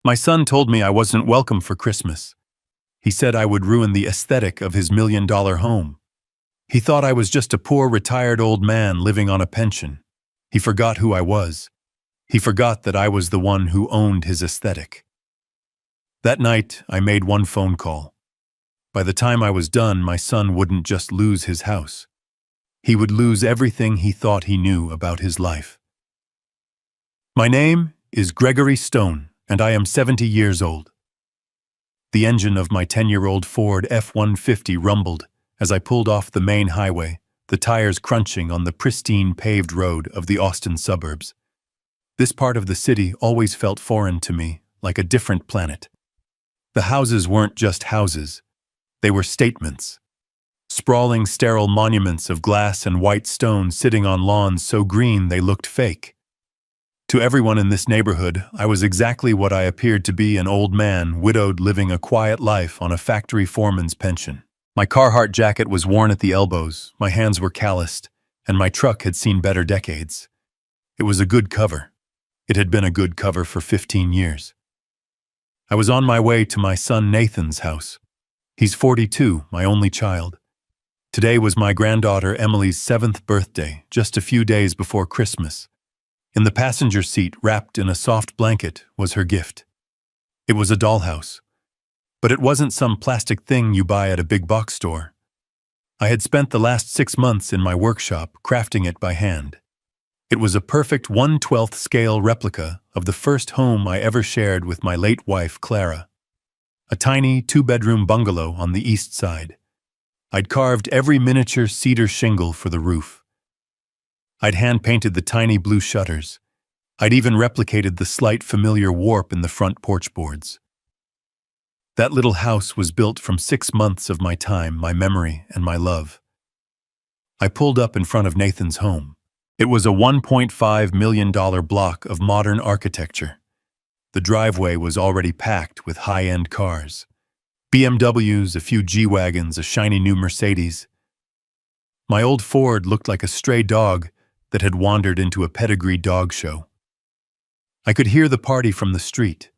My son told me I wasn't welcome for Christmas. He said I would ruin the aesthetic of his $1 million home. He thought I was just a poor retired old man living on a pension. He forgot who I was. He forgot that I was the one who owned his aesthetic. That night, I made one phone call. By the time I was done, my son wouldn't just lose his house. He would lose everything he thought he knew about his life. My name is Gregory Stone, and I am 70 years old. The engine of my 10-year-old Ford F-150 rumbled as I pulled off the main highway, the tires crunching on the pristine paved road of the Austin suburbs. This part of the city always felt foreign to me, like a different planet. The houses weren't just houses. They were statements. Sprawling, sterile monuments of glass and white stone sitting on lawns so green they looked fake. To everyone in this neighborhood, I was exactly what I appeared to be, an old man, widowed, living a quiet life on a factory foreman's pension. My Carhartt jacket was worn at the elbows, my hands were calloused, and my truck had seen better decades. It was a good cover. It had been a good cover for 15 years. I was on my way to my son Nathan's house. He's 42, my only child. Today was my granddaughter Emily's 7th birthday, just a few days before Christmas. In the passenger seat, wrapped in a soft blanket, was her gift. It was a dollhouse. But it wasn't some plastic thing you buy at a big box store. I had spent the last 6 months in my workshop crafting it by hand. It was a perfect 1/12 scale replica of the first home I ever shared with my late wife, Clara. A tiny 2-bedroom bungalow on the east side. I'd carved every miniature cedar shingle for the roof. I'd hand-painted the tiny blue shutters. I'd even replicated the slight familiar warp in the front porch boards. That little house was built from 6 months of my time, my memory, and my love. I pulled up in front of Nathan's home. It was a $1.5 million block of modern architecture. The driveway was already packed with high-end cars. BMWs, a few G-Wagons, a shiny new Mercedes. My old Ford looked like a stray dog that had wandered into a pedigree dog show. I could hear the party from the street.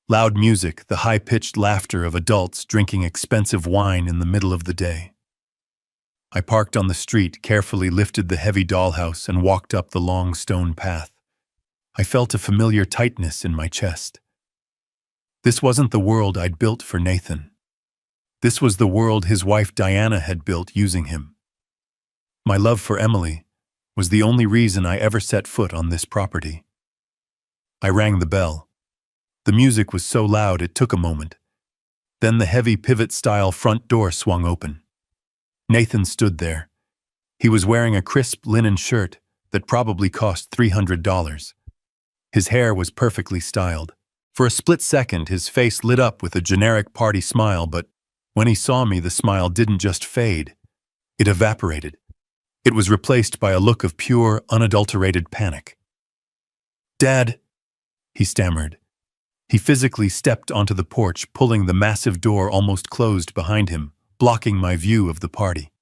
Loud music, the high-pitched laughter of adults drinking expensive wine in the middle of the day. I parked on the street, carefully lifted the heavy dollhouse, and walked up the long stone path. I felt a familiar tightness in my chest. This wasn't the world I'd built for Nathan. This was the world his wife Diana had built using him. My love for Emily was the only reason I ever set foot on this property. I rang the bell. The music was so loud it took a moment. Then the heavy pivot-style front door swung open. Nathan stood there. He was wearing a crisp linen shirt that probably cost $300. His hair was perfectly styled. For a split second, his face lit up with a generic party smile, but when he saw me, the smile didn't just fade. It evaporated. It was replaced by a look of pure, unadulterated panic. "Dad," he stammered. He physically stepped onto the porch, pulling the massive door almost closed behind him, blocking my view of the party.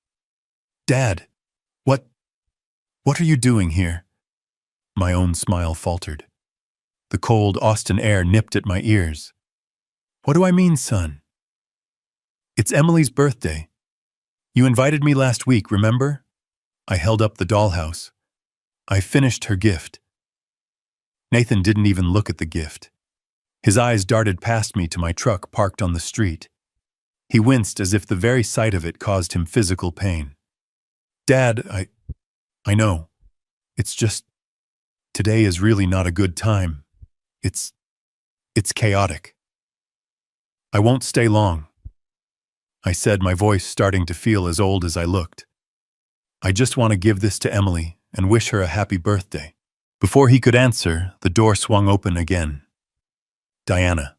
"Dad, what are you doing here?" My own smile faltered. The cold Austin air nipped at my ears. "What do I mean, son?" "It's Emily's birthday. You invited me last week, remember?" I held up the dollhouse. "I finished her gift." Nathan didn't even look at the gift. His eyes darted past me to my truck parked on the street. He winced as if the very sight of it caused him physical pain. "Dad, I know. It's just, today is really not a good time. It's chaotic." "I won't stay long," I said, my voice starting to feel as old as I looked. "I just want to give this to Emily and wish her a happy birthday." Before he could answer, the door swung open again. Diana.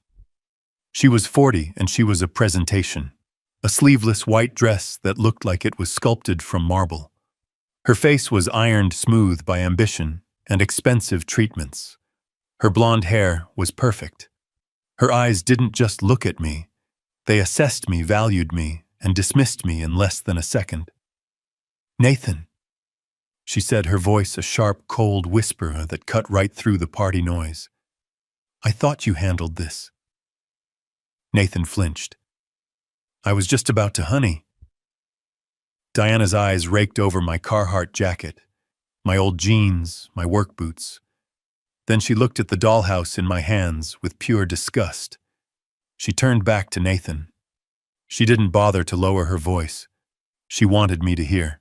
She was 40 and she was a presentation. A sleeveless white dress that looked like it was sculpted from marble. Her face was ironed smooth by ambition and expensive treatments. Her blonde hair was perfect. Her eyes didn't just look at me. They assessed me, valued me, and dismissed me in less than a second. "Nathan," she said, her voice a sharp, cold whisper that cut right through the party noise. I thought you handled this. Nathan flinched. I was just about to, honey. Diana's eyes raked over my Carhartt jacket, my old jeans, my work boots. Then she looked at the dollhouse in my hands with pure disgust. She turned back to Nathan. She didn't bother to lower her voice. She wanted me to hear.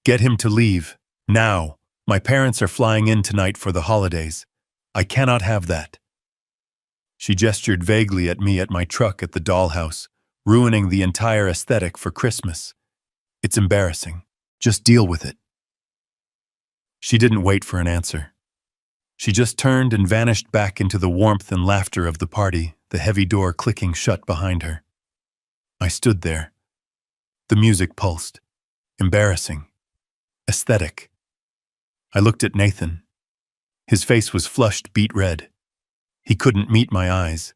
Get him to leave, now. My parents are flying in tonight for the holidays. I cannot have that. She gestured vaguely at me at my truck at the dollhouse, ruining the entire aesthetic for Christmas. It's embarrassing. Just deal with it. She didn't wait for an answer. She just turned and vanished back into the warmth and laughter of the party, the heavy door clicking shut behind her. I stood there. The music pulsed. Embarrassing. Aesthetic. I looked at Nathan. His face was flushed beet red. He couldn't meet my eyes.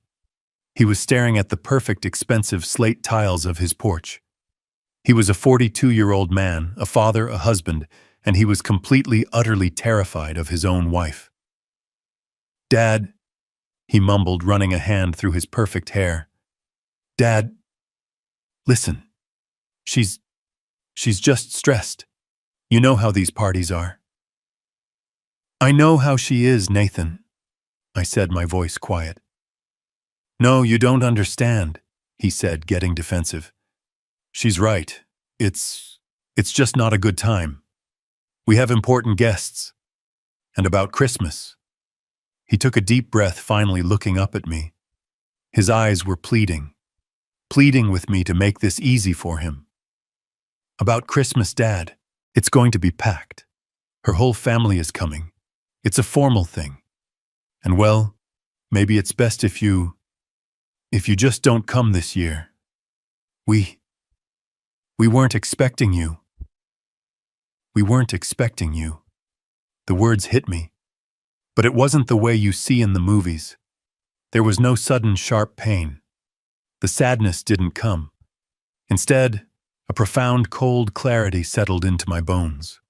He was staring at the perfect, expensive slate tiles of his porch. He was a 42-year-old man, a father, a husband, and he was completely, utterly terrified of his own wife. Dad, he mumbled, running a hand through his perfect hair. Dad, listen. She's just stressed. You know how these parties are. I know how she is, Nathan, I said, my voice quiet. No, you don't understand, he said, getting defensive. She's right. It's just not a good time. We have important guests. And about Christmas. He took a deep breath, finally looking up at me. His eyes were pleading with me to make this easy for him. About Christmas, Dad. It's going to be packed. Her whole family is coming. It's a formal thing. And well, maybe it's best if you just don't come this year. We weren't expecting you. We weren't expecting you. The words hit me. But it wasn't the way you see in the movies. There was no sudden sharp pain. The sadness didn't come. Instead, a profound cold clarity settled into my bones.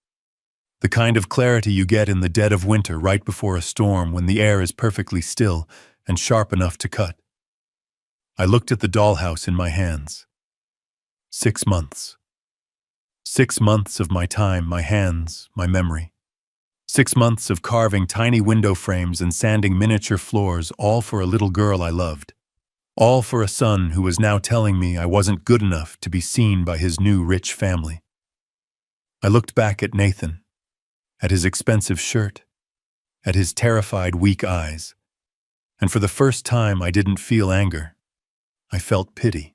The kind of clarity you get in the dead of winter right before a storm when the air is perfectly still and sharp enough to cut. I looked at the dollhouse in my hands. 6 months. 6 months of my time, my hands, my memory. 6 months of carving tiny window frames and sanding miniature floors, all for a little girl I loved. All for a son who was now telling me I wasn't good enough to be seen by his new rich family. I looked back at Nathan, at his expensive shirt, at his terrified, weak eyes, and for the first time I didn't feel anger. I felt pity.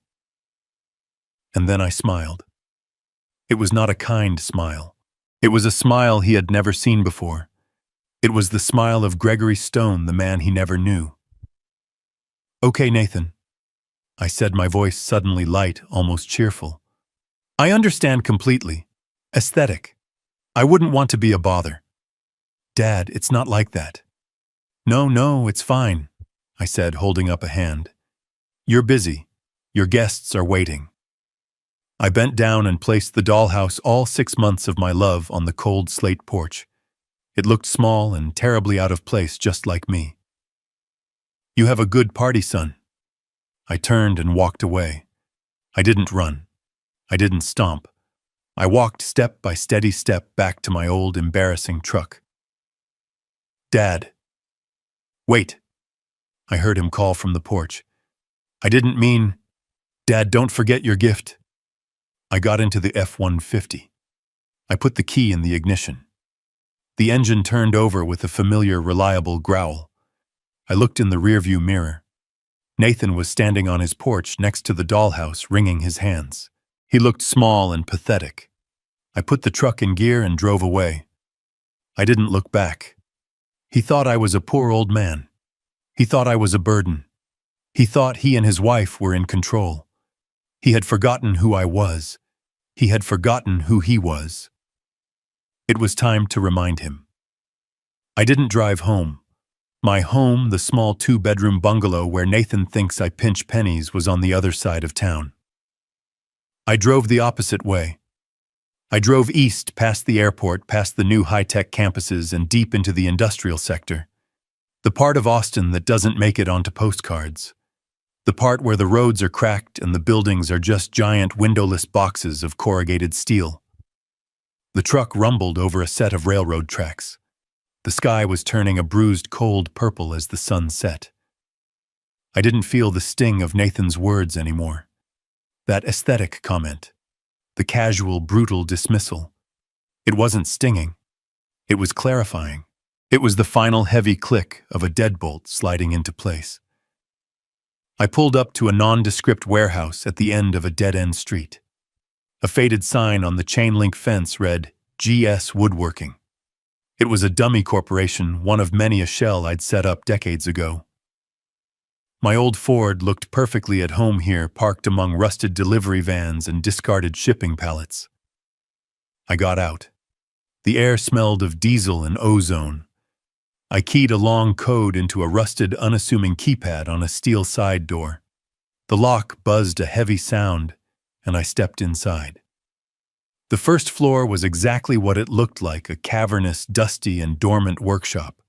And then I smiled. It was not a kind smile. It was a smile he had never seen before. It was the smile of Gregory Stone, the man he never knew. Okay, Nathan, I said, my voice suddenly light, almost cheerful. I understand completely. Aesthetic. I wouldn't want to be a bother. Dad, it's not like that. No, it's fine, I said, holding up a hand. You're busy. Your guests are waiting. I bent down and placed the dollhouse, all 6 months of my love, on the cold slate porch. It looked small and terribly out of place, just like me. You have a good party, son. I turned and walked away. I didn't run. I didn't stomp. I walked step by steady step back to my old, embarrassing truck. Dad. Wait. I heard him call from the porch. I didn't mean, Dad, don't forget your gift. I got into the F-150. I put the key in the ignition. The engine turned over with a familiar, reliable growl. I looked in the rearview mirror. Nathan was standing on his porch next to the dollhouse, wringing his hands. He looked small and pathetic. I put the truck in gear and drove away. I didn't look back. He thought I was a poor old man. He thought I was a burden. He thought he and his wife were in control. He had forgotten who I was. He had forgotten who he was. It was time to remind him. I didn't drive home. My home, the small 2-bedroom bungalow where Nathan thinks I pinch pennies, was on the other side of town. I drove the opposite way. I drove east, past the airport, past the new high-tech campuses, and deep into the industrial sector. The part of Austin that doesn't make it onto postcards. The part where the roads are cracked and the buildings are just giant windowless boxes of corrugated steel. The truck rumbled over a set of railroad tracks. The sky was turning a bruised cold purple as the sun set. I didn't feel the sting of Nathan's words anymore. That aesthetic comment. The casual, brutal dismissal. It wasn't stinging. It was clarifying. It was the final heavy click of a deadbolt sliding into place. I pulled up to a nondescript warehouse at the end of a dead-end street. A faded sign on the chain-link fence read, GS Woodworking. It was a dummy corporation, one of many a shell I'd set up decades ago. My old Ford looked perfectly at home here, parked among rusted delivery vans and discarded shipping pallets. I got out. The air smelled of diesel and ozone. I keyed a long code into a rusted, unassuming keypad on a steel side door. The lock buzzed a heavy sound, and I stepped inside. The first floor was exactly what it looked like, a cavernous, dusty, and dormant workshop.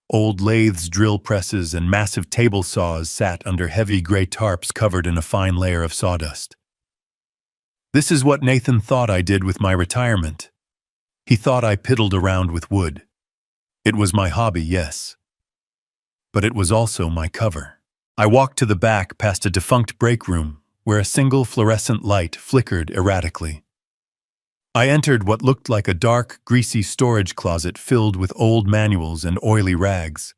Old lathes, drill presses, and massive table saws sat under heavy gray tarps covered in a fine layer of sawdust. This is what Nathan thought I did with my retirement. He thought I piddled around with wood. It was my hobby, yes. But it was also my cover. I walked to the back past a defunct break room where a single fluorescent light flickered erratically. I entered what looked like a dark, greasy storage closet filled with old manuals and oily rags.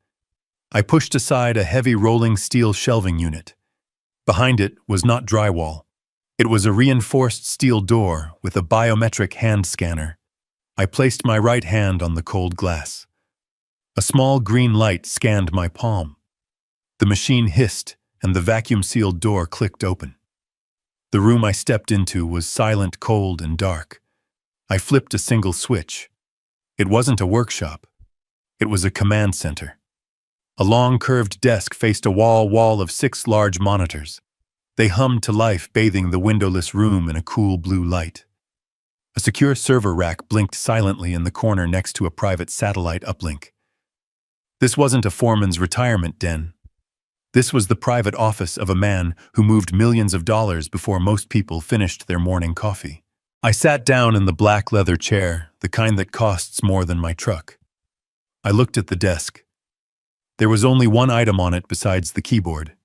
I pushed aside a heavy rolling steel shelving unit. Behind it was not drywall. It was a reinforced steel door with a biometric hand scanner. I placed my right hand on the cold glass. A small green light scanned my palm. The machine hissed, and the vacuum-sealed door clicked open. The room I stepped into was silent, cold, and dark. I flipped a single switch. It wasn't a workshop. It was a command center. A long, curved desk faced a wall of 6 large monitors. They hummed to life, bathing the windowless room in a cool blue light. A secure server rack blinked silently in the corner next to a private satellite uplink. This wasn't a foreman's retirement den. This was the private office of a man who moved millions of dollars before most people finished their morning coffee. I sat down in the black leather chair, the kind that costs more than my truck. I looked at the desk. There was only one item on it besides the keyboard.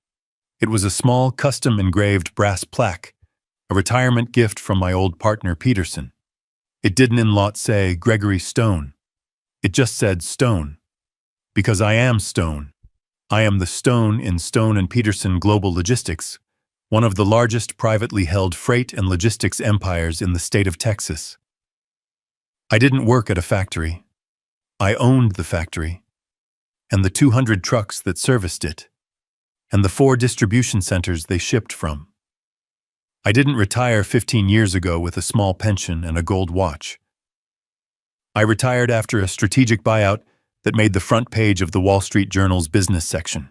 It was a small, custom-engraved brass plaque, a retirement gift from my old partner Peterson. It didn't in lot say Gregory Stone. It just said Stone. Because I am Stone. I am the Stone in Stone & Peterson Global Logistics, one of the largest privately held freight and logistics empires in the state of Texas. I didn't work at a factory. I owned the factory, and the 200 trucks that serviced it, and the 4 distribution centers they shipped from. I didn't retire 15 years ago with a small pension and a gold watch. I retired after a strategic buyout that made the front page of the Wall Street Journal's business section.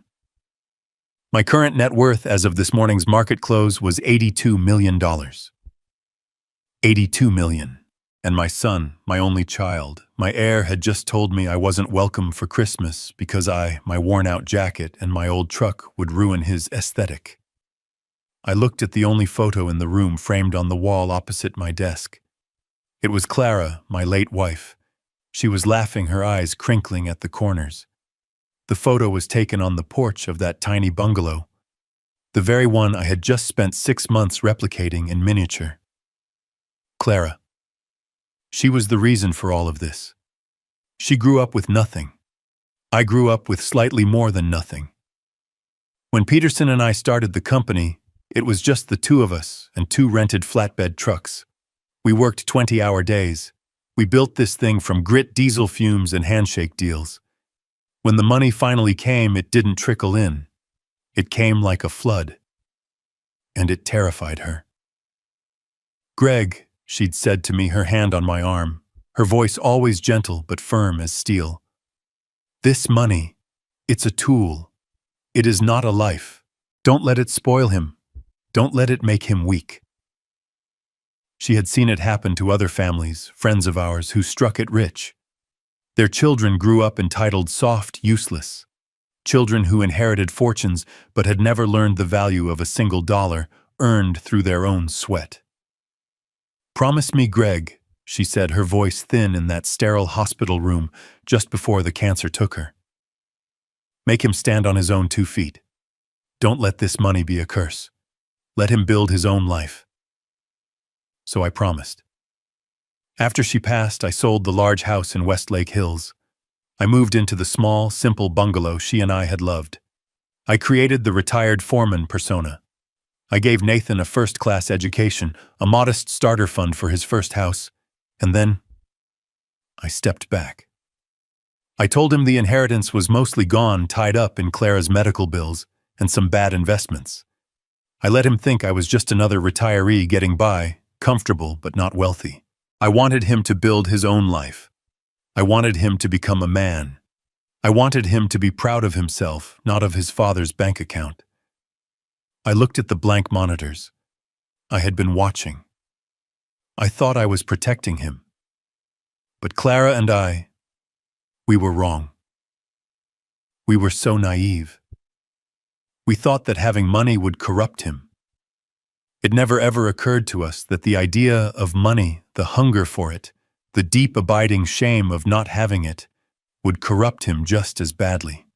My current net worth as of this morning's market close was $82 million. $82 million. And my son, my only child, my heir, had just told me I wasn't welcome for Christmas because my worn-out jacket and my old truck would ruin his aesthetic. I looked at the only photo in the room framed on the wall opposite my desk. It was Clara, my late wife. She was laughing, her eyes crinkling at the corners. The photo was taken on the porch of that tiny bungalow, the very one I had just spent 6 months replicating in miniature. Clara. She was the reason for all of this. She grew up with nothing. I grew up with slightly more than nothing. When Peterson and I started the company, it was just the 2 of us and 2 rented flatbed trucks. We worked 20-hour days. We built this thing from grit, diesel fumes, and handshake deals. When the money finally came, it didn't trickle in. It came like a flood. And it terrified her. "Greg," she'd said to me, her hand on my arm, her voice always gentle but firm as steel. "This money, it's a tool. It is not a life. Don't let it spoil him. Don't let it make him weak." She had seen it happen to other families, friends of ours, who struck it rich. Their children grew up entitled, soft, useless. Children who inherited fortunes but had never learned the value of a single dollar earned through their own sweat. "Promise me, Greg," she said, her voice thin in that sterile hospital room just before the cancer took her. "Make him stand on his own 2 feet. Don't let this money be a curse. Let him build his own life." So I promised. After she passed, I sold the large house in Westlake Hills. I moved into the small, simple bungalow she and I had loved. I created the retired foreman persona. I gave Nathan a first-class education, a modest starter fund for his first house, and then I stepped back. I told him the inheritance was mostly gone, tied up in Clara's medical bills and some bad investments. I let him think I was just another retiree getting by, comfortable but not wealthy. I wanted him to build his own life. I wanted him to become a man. I wanted him to be proud of himself, not of his father's bank account. I looked at the blank monitors. I had been watching. I thought I was protecting him. But Clara and we were wrong. We were so naive. We thought that having money would corrupt him. It never ever occurred to us that the idea of money, the hunger for it, the deep abiding shame of not having it, would corrupt him just as badly.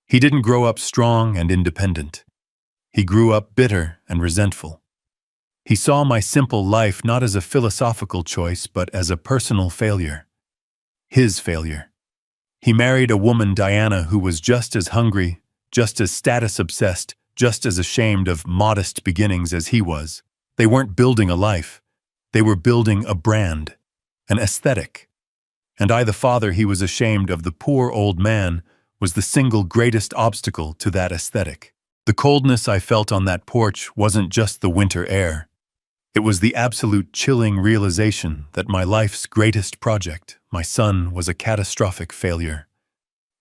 He didn't grow up strong and independent. He grew up bitter and resentful. He saw my simple life not as a philosophical choice, but as a personal failure. His failure. He married a woman, Diana, who was just as hungry, just as status-obsessed, just as ashamed of modest beginnings as he was. They weren't building a life. They were building a brand, an aesthetic. And I, the father he was ashamed of, the poor old man, was the single greatest obstacle to that aesthetic. The coldness I felt on that porch wasn't just the winter air. It was the absolute chilling realization that my life's greatest project, my son, was a catastrophic failure.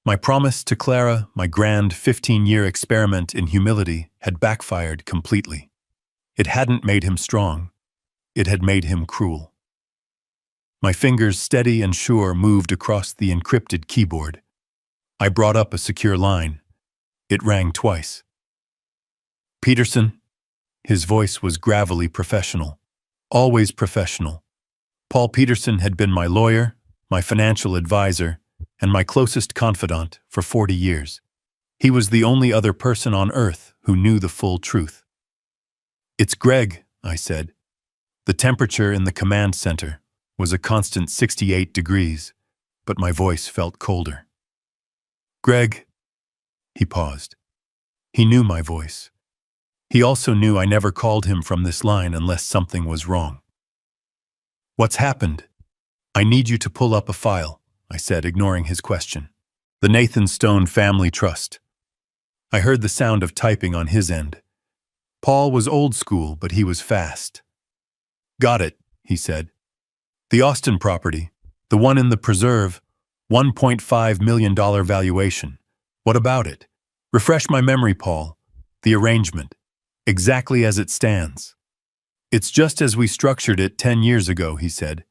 My promise to Clara, my grand 15-year experiment in humility, had backfired completely. It hadn't made him strong. It had made him cruel. My fingers, steady and sure, moved across the encrypted keyboard. I brought up a secure line. It rang twice. "Peterson?" His voice was gravelly professional. Always professional. Paul Peterson had been my lawyer, my financial advisor, and my closest confidant for 40 years. He was the only other person on earth who knew the full truth. "It's Greg," I said. The temperature in the command center was a constant 68 degrees, but my voice felt colder. "Greg." He paused. He knew my voice. He also knew I never called him from this line unless something was wrong. "What's happened?" "I need you to pull up a file," I said, ignoring his question. "The Nathan Stone Family Trust." I heard the sound of typing on his end. Paul was old school, but he was fast. "Got it," he said. "The Austin property, the one in the preserve, $1.5 million valuation. What about it? Refresh my memory, Paul. The arrangement. Exactly as it stands." "It's just as we structured it 10 years ago," he said.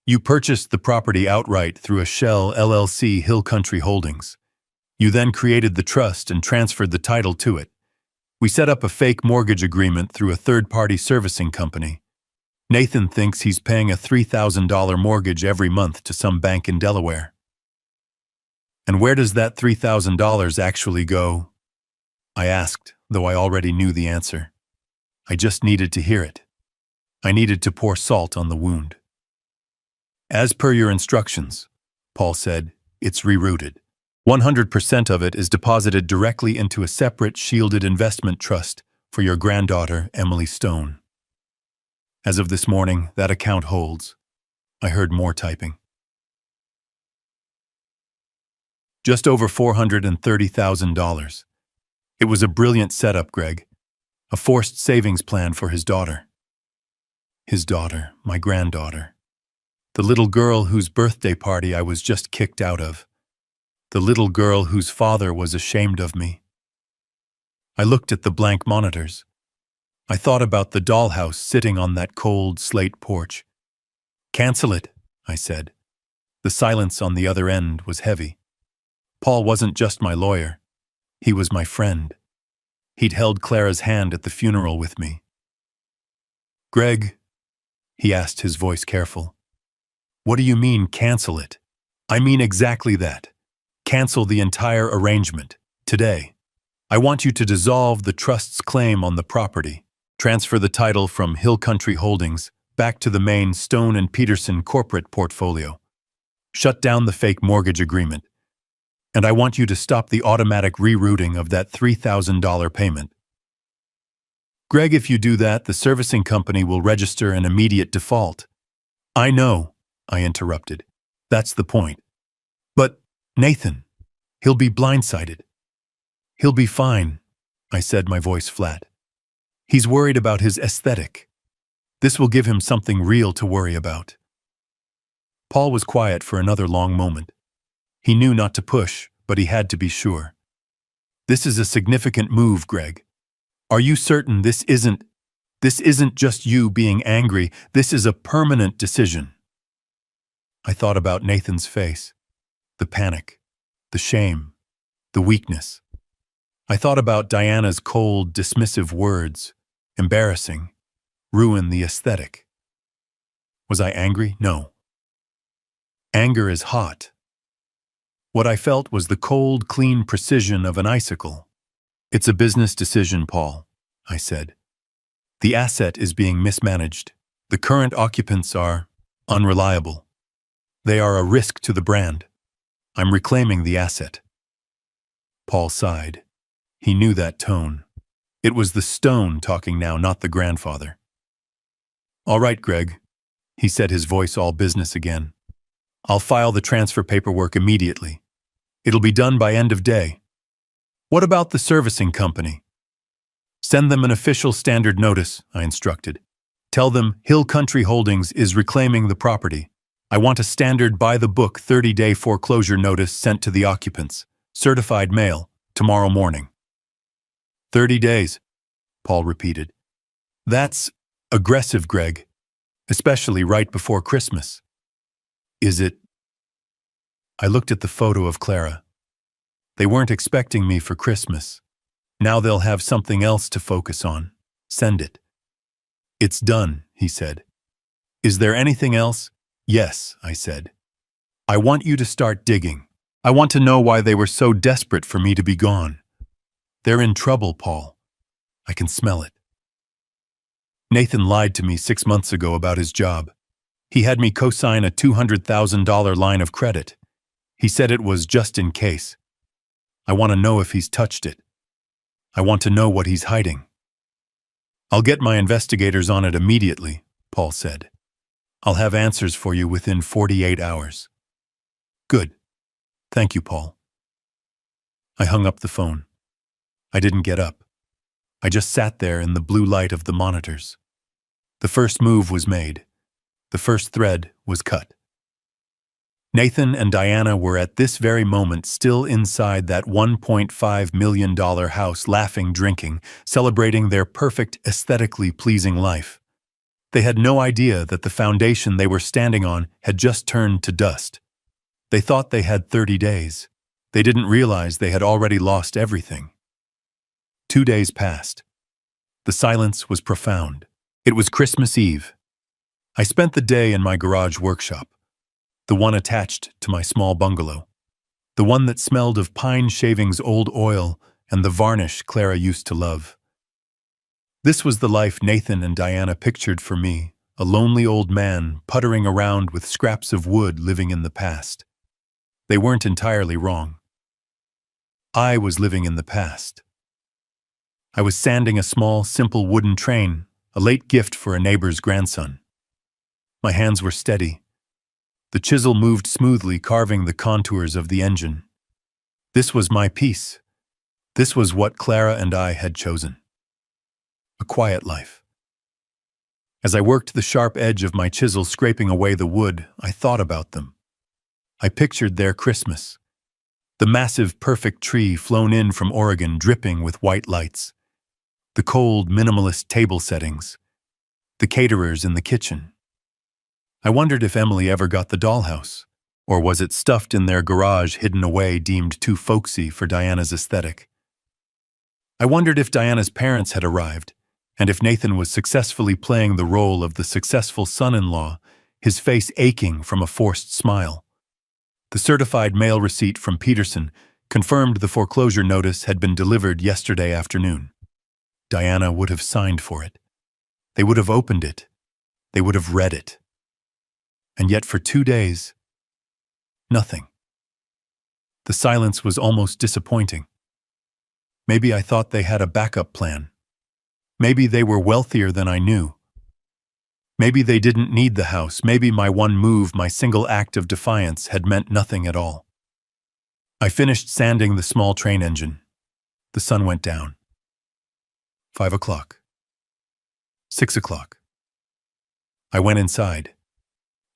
"You purchased the property outright through a shell LLC, Hill Country Holdings. You then created the trust and transferred the title to it. We set up a fake mortgage agreement through a third-party servicing company. Nathan thinks he's paying a $3,000 mortgage every month to some bank in Delaware. And where does that $3,000 actually go?" I asked, though I already knew the answer. I just needed to hear it. I needed to pour salt on the wound. "As per your instructions," Paul said, "it's rerouted. 100% of it is deposited directly into a separate shielded investment trust for your granddaughter, Emily Stone. As of this morning, that account holds." I heard more typing. "Just over $430,000. It was a brilliant setup, Greg. A forced savings plan for his daughter." His daughter, my granddaughter. The little girl whose birthday party I was just kicked out of. The little girl whose father was ashamed of me. I looked at the blank monitors. I thought about the dollhouse sitting on that cold slate porch. "Cancel it," I said. The silence on the other end was heavy. Paul wasn't just my lawyer. He was my friend. He'd held Clara's hand at the funeral with me. "Greg," he asked, his voice careful, "what do you mean, cancel it?" "I mean exactly that. Cancel the entire arrangement, today. I want you to dissolve the trust's claim on the property, transfer the title from Hill Country Holdings back to the main Stone and Peterson corporate portfolio, shut down the fake mortgage agreement, and I want you to stop the automatic rerouting of that $3,000 payment. Greg, if you do that, the servicing company will register an immediate default." "I know," I interrupted. "That's the point. But, Nathan, he'll be blindsided." "He'll be fine," I said, my voice flat. "He's worried about his aesthetic. This will give him something real to worry about." Paul was quiet for another long moment. He knew not to push, but he had to be sure. "This is a significant move, Greg. Are you certain this isn't just you being angry? This is a permanent decision." I thought about Nathan's face, the panic, the shame, the weakness. I thought about Diana's cold, dismissive words, embarrassing, ruin the aesthetic. Was I angry? No. Anger is hot. What I felt was the cold, clean precision of an icicle. "It's a business decision, Paul," I said. "The asset is being mismanaged. The current occupants are unreliable. They are a risk to the brand. I'm reclaiming the asset." Paul sighed. He knew that tone. It was the stone talking now, not the grandfather. "All right, Greg," he said, his voice all business again. "I'll file the transfer paperwork immediately. It'll be done by end of day. What about the servicing company?" "Send them an official standard notice," I instructed. "Tell them Hill Country Holdings is reclaiming the property. I want a standard by-the-book 30-day foreclosure notice sent to the occupants. Certified mail, tomorrow morning." 30 days, Paul repeated. "That's aggressive, Greg, especially right before Christmas." "Is it?" I looked at the photo of Clara. They weren't expecting me for Christmas. Now they'll have something else to focus on. Send it. "It's done," he said. "Is there anything else?" "Yes," I said. "I want you to start digging. I want to know why they were so desperate for me to be gone. They're in trouble, Paul. I can smell it. Nathan lied to me 6 months ago about his job. He had me co-sign a $200,000 line of credit. He said it was just in case. I want to know if he's touched it. I want to know what he's hiding." "I'll get my investigators on it immediately," Paul said. "I'll have answers for you within 48 hours. "Good. Thank you, Paul." I hung up the phone. I didn't get up. I just sat there in the blue light of the monitors. The first move was made. The first thread was cut. Nathan and Diana were at this very moment still inside that $1.5 million house, laughing, drinking, celebrating their perfect, aesthetically pleasing life. They had no idea that the foundation they were standing on had just turned to dust. They thought they had 30 days. They didn't realize they had already lost everything. 2 days passed. The silence was profound. It was Christmas Eve. I spent the day in my garage workshop, the one attached to my small bungalow, the one that smelled of pine shavings, old oil, and the varnish Clara used to love. This was the life Nathan and Diana pictured for me, a lonely old man puttering around with scraps of wood, living in the past. They weren't entirely wrong. I was living in the past. I was sanding a small, simple wooden train, a late gift for a neighbor's grandson. My hands were steady. The chisel moved smoothly, carving the contours of the engine. This was my piece. This was what Clara and I had chosen. A quiet life. As I worked the sharp edge of my chisel scraping away the wood, I thought about them. I pictured their Christmas. The massive, perfect tree flown in from Oregon, dripping with white lights. The cold, minimalist table settings. The caterers in the kitchen. I wondered if Emily ever got the dollhouse, or was it stuffed in their garage, hidden away, deemed too folksy for Diana's aesthetic. I wondered if Diana's parents had arrived, and if Nathan was successfully playing the role of the successful son-in-law, his face aching from a forced smile. The certified mail receipt from Peterson confirmed the foreclosure notice had been delivered yesterday afternoon. Diana would have signed for it. They would have opened it. They would have read it. And yet for 2 days, nothing. The silence was almost disappointing. Maybe I thought they had a backup plan. Maybe they were wealthier than I knew. Maybe they didn't need the house. Maybe my one move, my single act of defiance, had meant nothing at all. I finished sanding the small train engine. The sun went down. 5 o'clock. 6 o'clock. I went inside.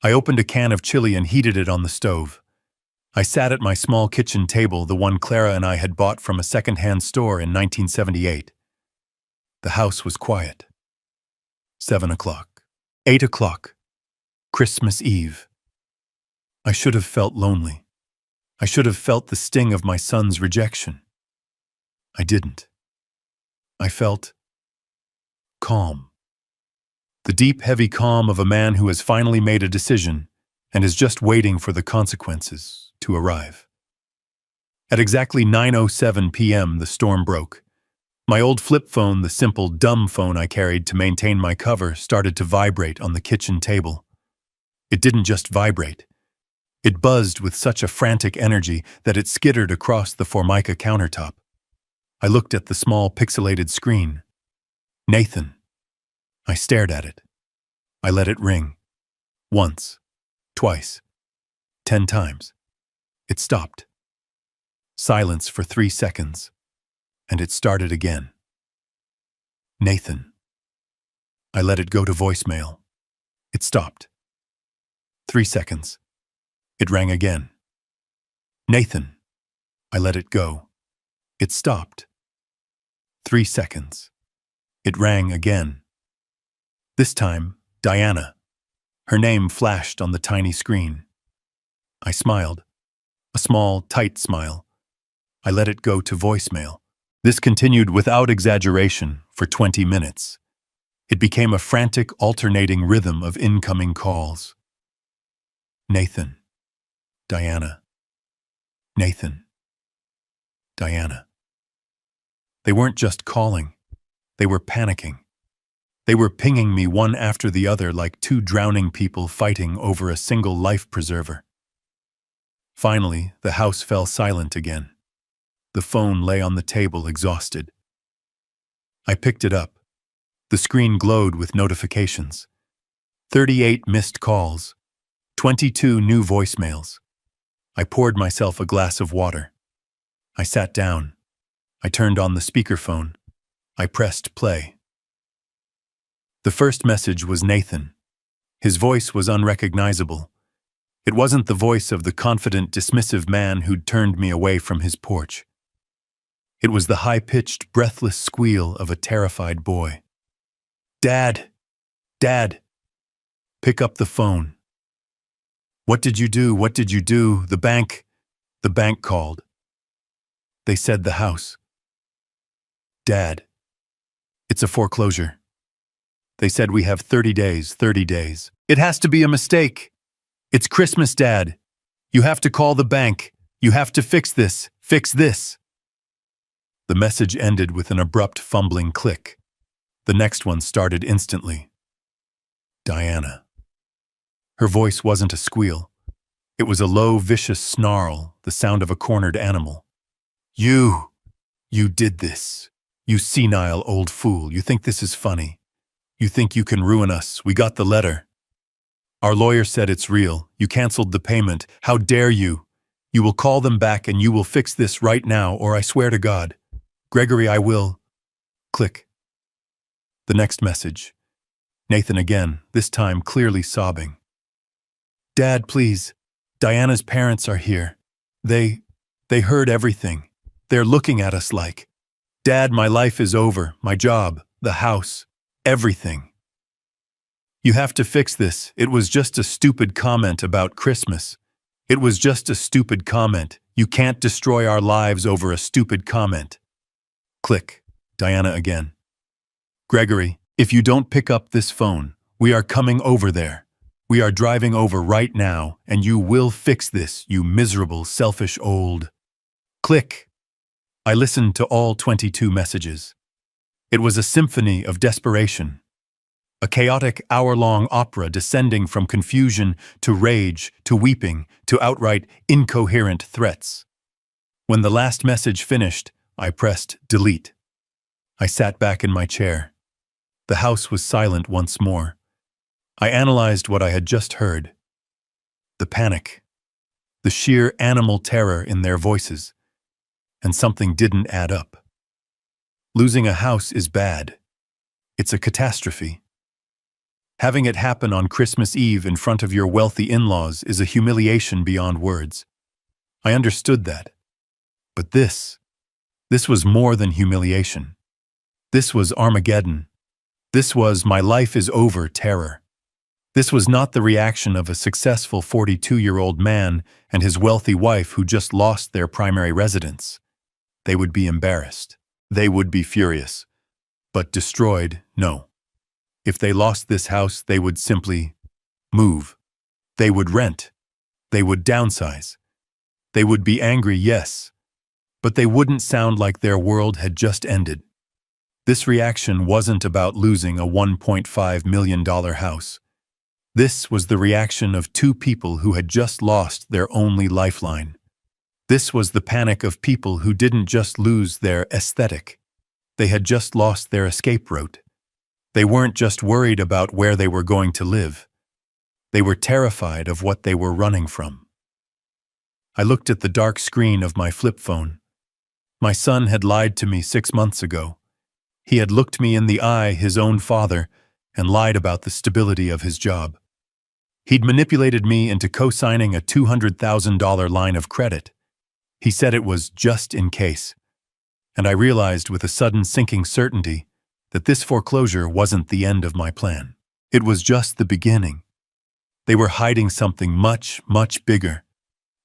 I opened a can of chili and heated it on the stove. I sat at my small kitchen table, the one Clara and I had bought from a second-hand store in 1978. The house was quiet. 7 o'clock. 8 o'clock. Christmas Eve. I should have felt lonely. I should have felt the sting of my son's rejection. I didn't. I felt calm. The deep, heavy calm of a man who has finally made a decision and is just waiting for the consequences to arrive. At exactly 9:07 p.m., the storm broke. My old flip phone, the simple, dumb phone I carried to maintain my cover, started to vibrate on the kitchen table. It didn't just vibrate. It buzzed with such a frantic energy that it skittered across the Formica countertop. I looked at the small, pixelated screen. Nathan. I stared at it. I let it ring. Once. Twice. 10 times. It stopped. Silence for 3 seconds. And it started again. Nathan. I let it go to voicemail. It stopped. 3 seconds. It rang again. Nathan. I let it go. It stopped. 3 seconds. It rang again. This time, Diana. Her name flashed on the tiny screen. I smiled. A small, tight smile. I let it go to voicemail. This continued without exaggeration for 20 minutes. It became a frantic, alternating rhythm of incoming calls. Nathan. Diana. Nathan. Diana. They weren't just calling. They were panicking. They were pinging me one after the other like two drowning people fighting over a single life preserver. Finally, the house fell silent again. The phone lay on the table, exhausted. I picked it up. The screen glowed with notifications. 38 missed calls. 22 new voicemails. I poured myself a glass of water. I sat down. I turned on the speakerphone. I pressed play. The first message was Nathan. His voice was unrecognizable. It wasn't the voice of the confident, dismissive man who'd turned me away from his porch. It was the high-pitched, breathless squeal of a terrified boy. Dad! Dad! Pick up the phone. What did you do? What did you do? The bank called. They said the house. Dad. It's a foreclosure. They said we have 30 days, 30 days. It has to be a mistake. It's Christmas, Dad. You have to call the bank. You have to fix this. Fix this. The message ended with an abrupt fumbling click. The next one started instantly. Diana. Her voice wasn't a squeal. It was a low, vicious snarl, the sound of a cornered animal. You did this. You senile old fool. You think this is funny. You think you can ruin us. We got the letter. Our lawyer said it's real. You canceled the payment. How dare you? You will call them back and you will fix this right now, or I swear to God. Gregory, I will. Click. The next message. Nathan again, this time clearly sobbing. Dad, please. Diana's parents are here. They heard everything. They're looking at us like, Dad, my life is over. My job, the house, everything. You have to fix this. It was just a stupid comment about Christmas. It was just a stupid comment. You can't destroy our lives over a stupid comment. Click. Diana again. Gregory, if you don't pick up this phone, we are coming over there. We are driving over right now, and you will fix this, you miserable, selfish old... Click. I listened to all 22 messages. It was a symphony of desperation. A chaotic hour-long opera descending from confusion to rage to weeping to outright incoherent threats. When the last message finished, I pressed delete. I sat back in my chair. The house was silent once more. I analyzed what I had just heard. The panic. The sheer animal terror in their voices. And something didn't add up. Losing a house is bad. It's a catastrophe. Having it happen on Christmas Eve in front of your wealthy in-laws is a humiliation beyond words. I understood that. But this was more than humiliation. This was Armageddon. This was my life is over terror. This was not the reaction of a successful 42-year-old man and his wealthy wife who just lost their primary residence. They would be embarrassed. They would be furious. But destroyed, no. If they lost this house, they would simply move. They would rent. They would downsize. They would be angry, yes. But they wouldn't sound like their world had just ended. This reaction wasn't about losing a $1.5 million house. This was the reaction of two people who had just lost their only lifeline. This was the panic of people who didn't just lose their aesthetic. They had just lost their escape route. They weren't just worried about where they were going to live. They were terrified of what they were running from. I looked at the dark screen of my flip phone. My son had lied to me 6 months ago. He had looked me in the eye, his own father, and lied about the stability of his job. He'd manipulated me into co-signing a $200,000 line of credit. He said it was just in case. And I realized with a sudden sinking certainty that this foreclosure wasn't the end of my plan. It was just the beginning. They were hiding something much, much bigger,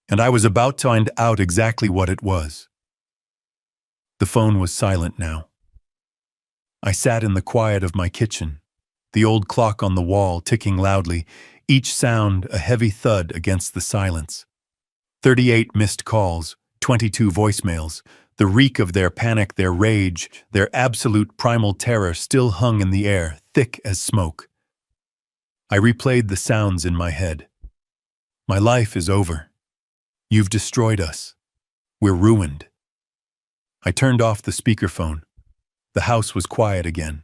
and I was about to find out exactly what it was. The phone was silent now. I sat in the quiet of my kitchen, the old clock on the wall ticking loudly, each sound a heavy thud against the silence. 38 missed calls, 22 voicemails. The reek of their panic, their rage, their absolute primal terror still hung in the air, thick as smoke. I replayed the sounds in my head. My life is over. You've destroyed us. We're ruined. I turned off the speakerphone. The house was quiet again.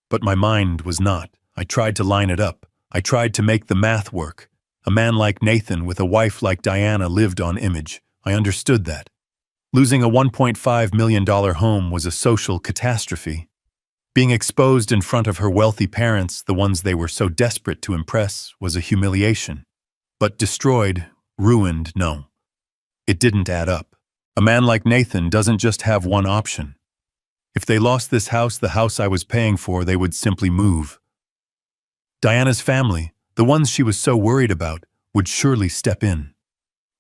But my mind was not. I tried to line it up. I tried to make the math work. A man like Nathan with a wife like Diana lived on image. I understood that. Losing a $1.5 million home was a social catastrophe. Being exposed in front of her wealthy parents, the ones they were so desperate to impress, was a humiliation. But destroyed, ruined, no. It didn't add up. A man like Nathan doesn't just have one option. If they lost this house, the house I was paying for, they would simply move. Diana's family, the ones she was so worried about, would surely step in.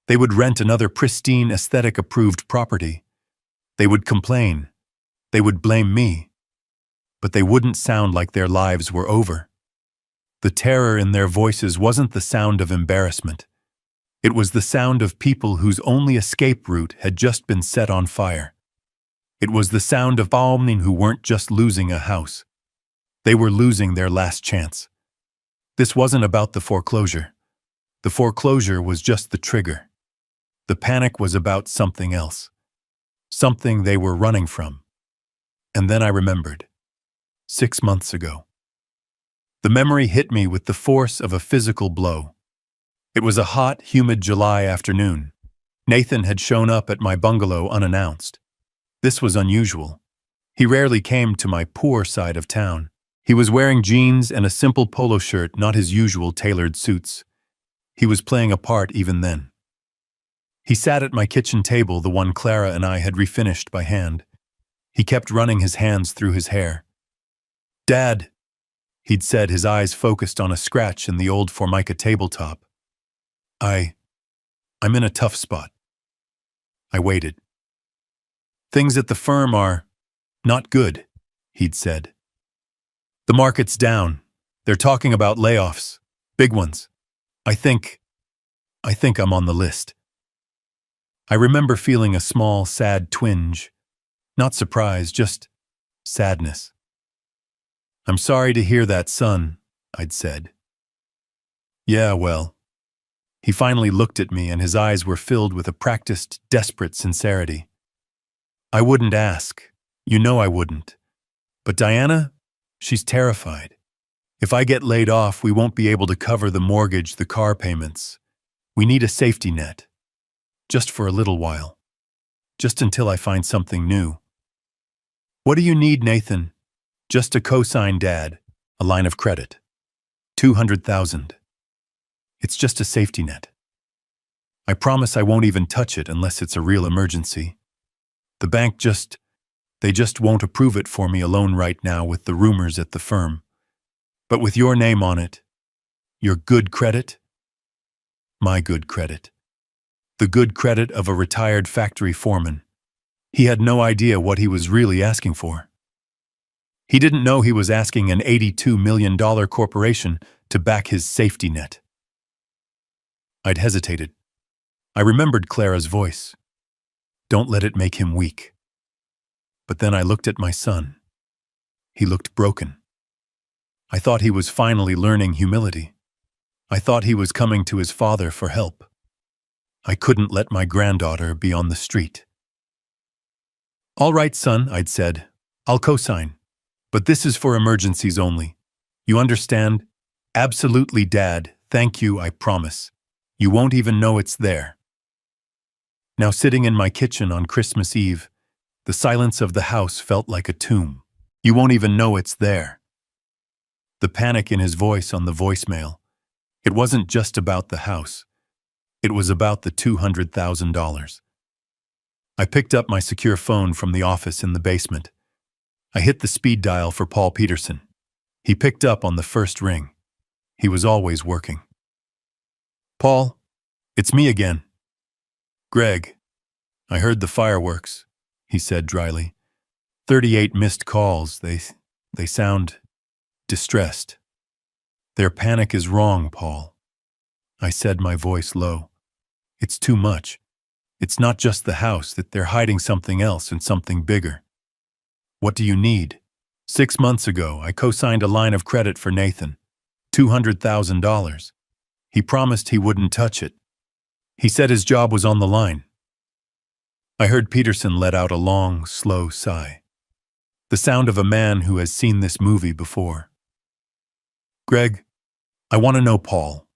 They would rent another pristine, aesthetic-approved property. They would complain. They would blame me. But they wouldn't sound like their lives were over. The terror in their voices wasn't the sound of embarrassment. It was the sound of people whose only escape route had just been set on fire. It was the sound of Balmning who weren't just losing a house. They were losing their last chance. This wasn't about the foreclosure. The foreclosure was just the trigger. The panic was about something else. Something they were running from. And then I remembered. 6 months ago. The memory hit me with the force of a physical blow. It was a hot, humid July afternoon. Nathan had shown up at my bungalow unannounced. This was unusual. He rarely came to my poor side of town. He was wearing jeans and a simple polo shirt, not his usual tailored suits. He was playing a part even then. He sat at my kitchen table, the one Clara and I had refinished by hand. He kept running his hands through his hair. "Dad," he'd said, his eyes focused on a scratch in the old Formica tabletop. I'm in a tough spot." I waited. "Things at the firm are..." Not good, he'd said. The market's down. They're talking about layoffs. Big ones. I think I'm on the list. I remember feeling a small, sad twinge. Not surprise, just sadness. I'm sorry to hear that, son, I'd said. Yeah, well. He finally looked at me and his eyes were filled with a practiced, desperate sincerity. I wouldn't ask. You know I wouldn't. But Diana, she's terrified. If I get laid off, we won't be able to cover the mortgage, the car payments. We need a safety net. Just for a little while. Just until I find something new. What do you need, Nathan? Just a cosign, Dad. A line of credit. 200,000. It's just a safety net. I promise I won't even touch it unless it's a real emergency. The bank they just won't approve it for me alone right now with the rumors at the firm. But with your name on it, your good credit, my good credit, the good credit of a retired factory foreman. He had no idea what he was really asking for. He didn't know he was asking an $82 million corporation to back his safety net. I'd hesitated. I remembered Clara's voice. Don't let it make him weak. But then I looked at my son. He looked broken. I thought he was finally learning humility. I thought he was coming to his father for help. I couldn't let my granddaughter be on the street. All right, son, I'd said. I'll co-sign. But this is for emergencies only. You understand? Absolutely, Dad. Thank you, I promise. You won't even know it's there. Now sitting in my kitchen on Christmas Eve, the silence of the house felt like a tomb. You won't even know it's there. The panic in his voice on the voicemail. It wasn't just about the house. It was about the $200,000. I picked up my secure phone from the office in the basement. I hit the speed dial for Paul Peterson. He picked up on the first ring. He was always working. Paul, it's me again. Greg, I heard the fireworks, he said dryly. 38 missed calls. They sound distressed. Their panic is wrong, Paul. I said, my voice low. It's too much. It's not just the house, that they're hiding something else and something bigger. What do you need? 6 months ago, I co-signed a line of credit for Nathan. $200,000. He promised he wouldn't touch it. He said his job was on the line. I heard Peterson let out a long, slow sigh. The sound of a man who has seen this movie before. Greg, I want to know Paul.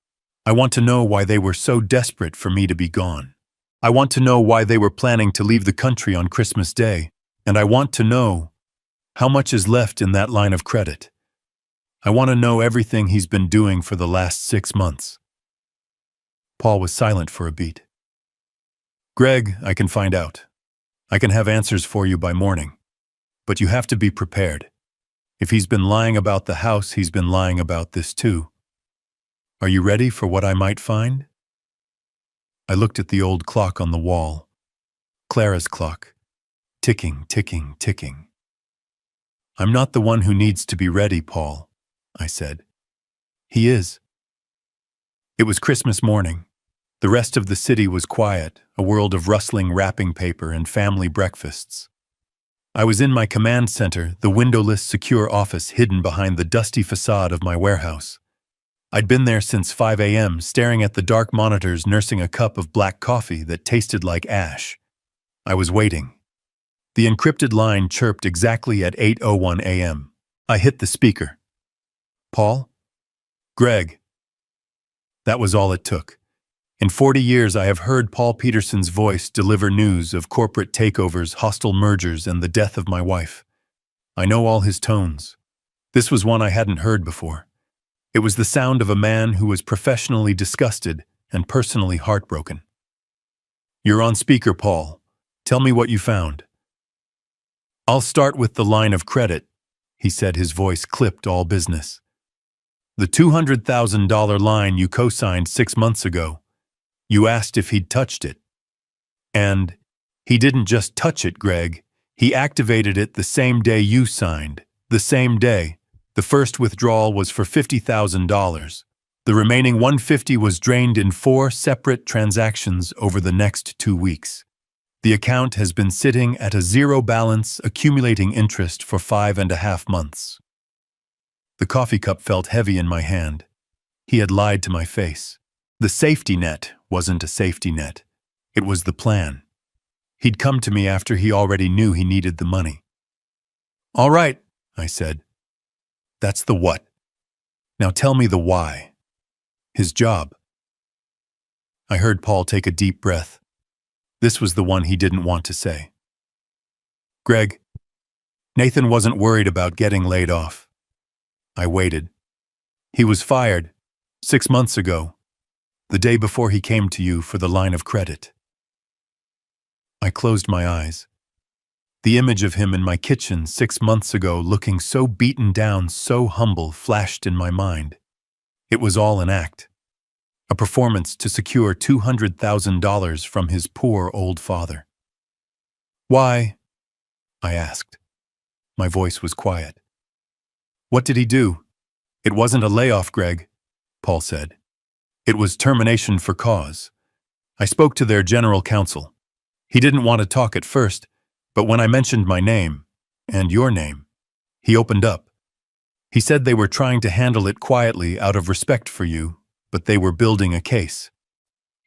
I want to know why they were so desperate for me to be gone. I want to know why they were planning to leave the country on Christmas Day, and I want to know how much is left in that line of credit. I want to know everything he's been doing for the last 6 months. Paul was silent for a beat. Greg, I can find out. I can have answers for you by morning. But you have to be prepared. If he's been lying about the house, he's been lying about this too. Are you ready for what I might find? I looked at the old clock on the wall. Clara's clock. Ticking, ticking, ticking. I'm not the one who needs to be ready, Paul, I said. He is. It was Christmas morning. The rest of the city was quiet, a world of rustling wrapping paper and family breakfasts. I was in my command center, the windowless, secure office hidden behind the dusty facade of my warehouse. I'd been there since 5 a.m., staring at the dark monitors, nursing a cup of black coffee that tasted like ash. I was waiting. The encrypted line chirped exactly at 8:01 a.m. I hit the speaker. Paul? Greg. That was all it took. In 40 years, I have heard Paul Peterson's voice deliver news of corporate takeovers, hostile mergers, and the death of my wife. I know all his tones. This was one I hadn't heard before. It was the sound of a man who was professionally disgusted and personally heartbroken. You're on speaker, Paul. Tell me what you found. I'll start with the line of credit, he said, his voice clipped all business. The $200,000 line you co-signed 6 months ago. You asked if he'd touched it. And he didn't just touch it, Greg. He activated it the same day you signed, the same day. The first withdrawal was for $50,000. The remaining $150,000 was drained in 4 separate transactions over the next 2 weeks. The account has been sitting at a zero balance, accumulating interest for 5.5 months. The coffee cup felt heavy in my hand. He had lied to my face. The safety net wasn't a safety net. It was the plan. He'd come to me after he already knew he needed the money. "All right," I said. "That's the what. Now tell me the why." "His job." I heard Paul take a deep breath. This was the one he didn't want to say. "Greg, Nathan wasn't worried about getting laid off." I waited. "He was fired 6 months ago, the day before he came to you for the line of credit." I closed my eyes. The image of him in my kitchen 6 months ago, looking so beaten down, so humble, flashed in my mind. It was all an act. A performance to secure $200,000 from his poor old father. "Why?" I asked. My voice was quiet. "What did he do?" "It wasn't a layoff, Greg," Paul said. "It was termination for cause. I spoke to their general counsel. He didn't want to talk at first, but when I mentioned my name, and your name, he opened up. He said they were trying to handle it quietly out of respect for you, but they were building a case.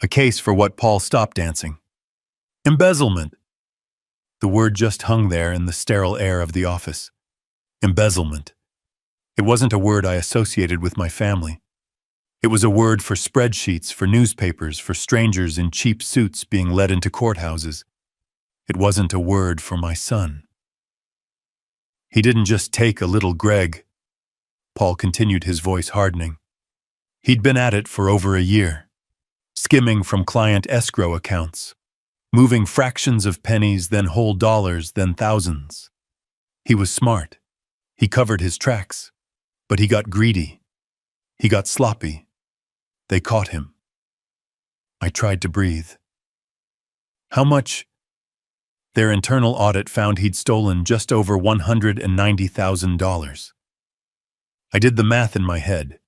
A case for what?" Paul stopped dancing. "Embezzlement." The word just hung there in the sterile air of the office. Embezzlement. It wasn't a word I associated with my family. It was a word for spreadsheets, for newspapers, for strangers in cheap suits being led into courthouses. It wasn't a word for my son. "He didn't just take a little Greg," Paul continued, his voice hardening. "He'd been at it for over a year, skimming from client escrow accounts, moving fractions of pennies, then whole dollars, then thousands. He was smart. He covered his tracks. But he got greedy. He got sloppy. They caught him." I tried to breathe. "How much?" "Their internal audit found he'd stolen just over $190,000. I did the math in my head.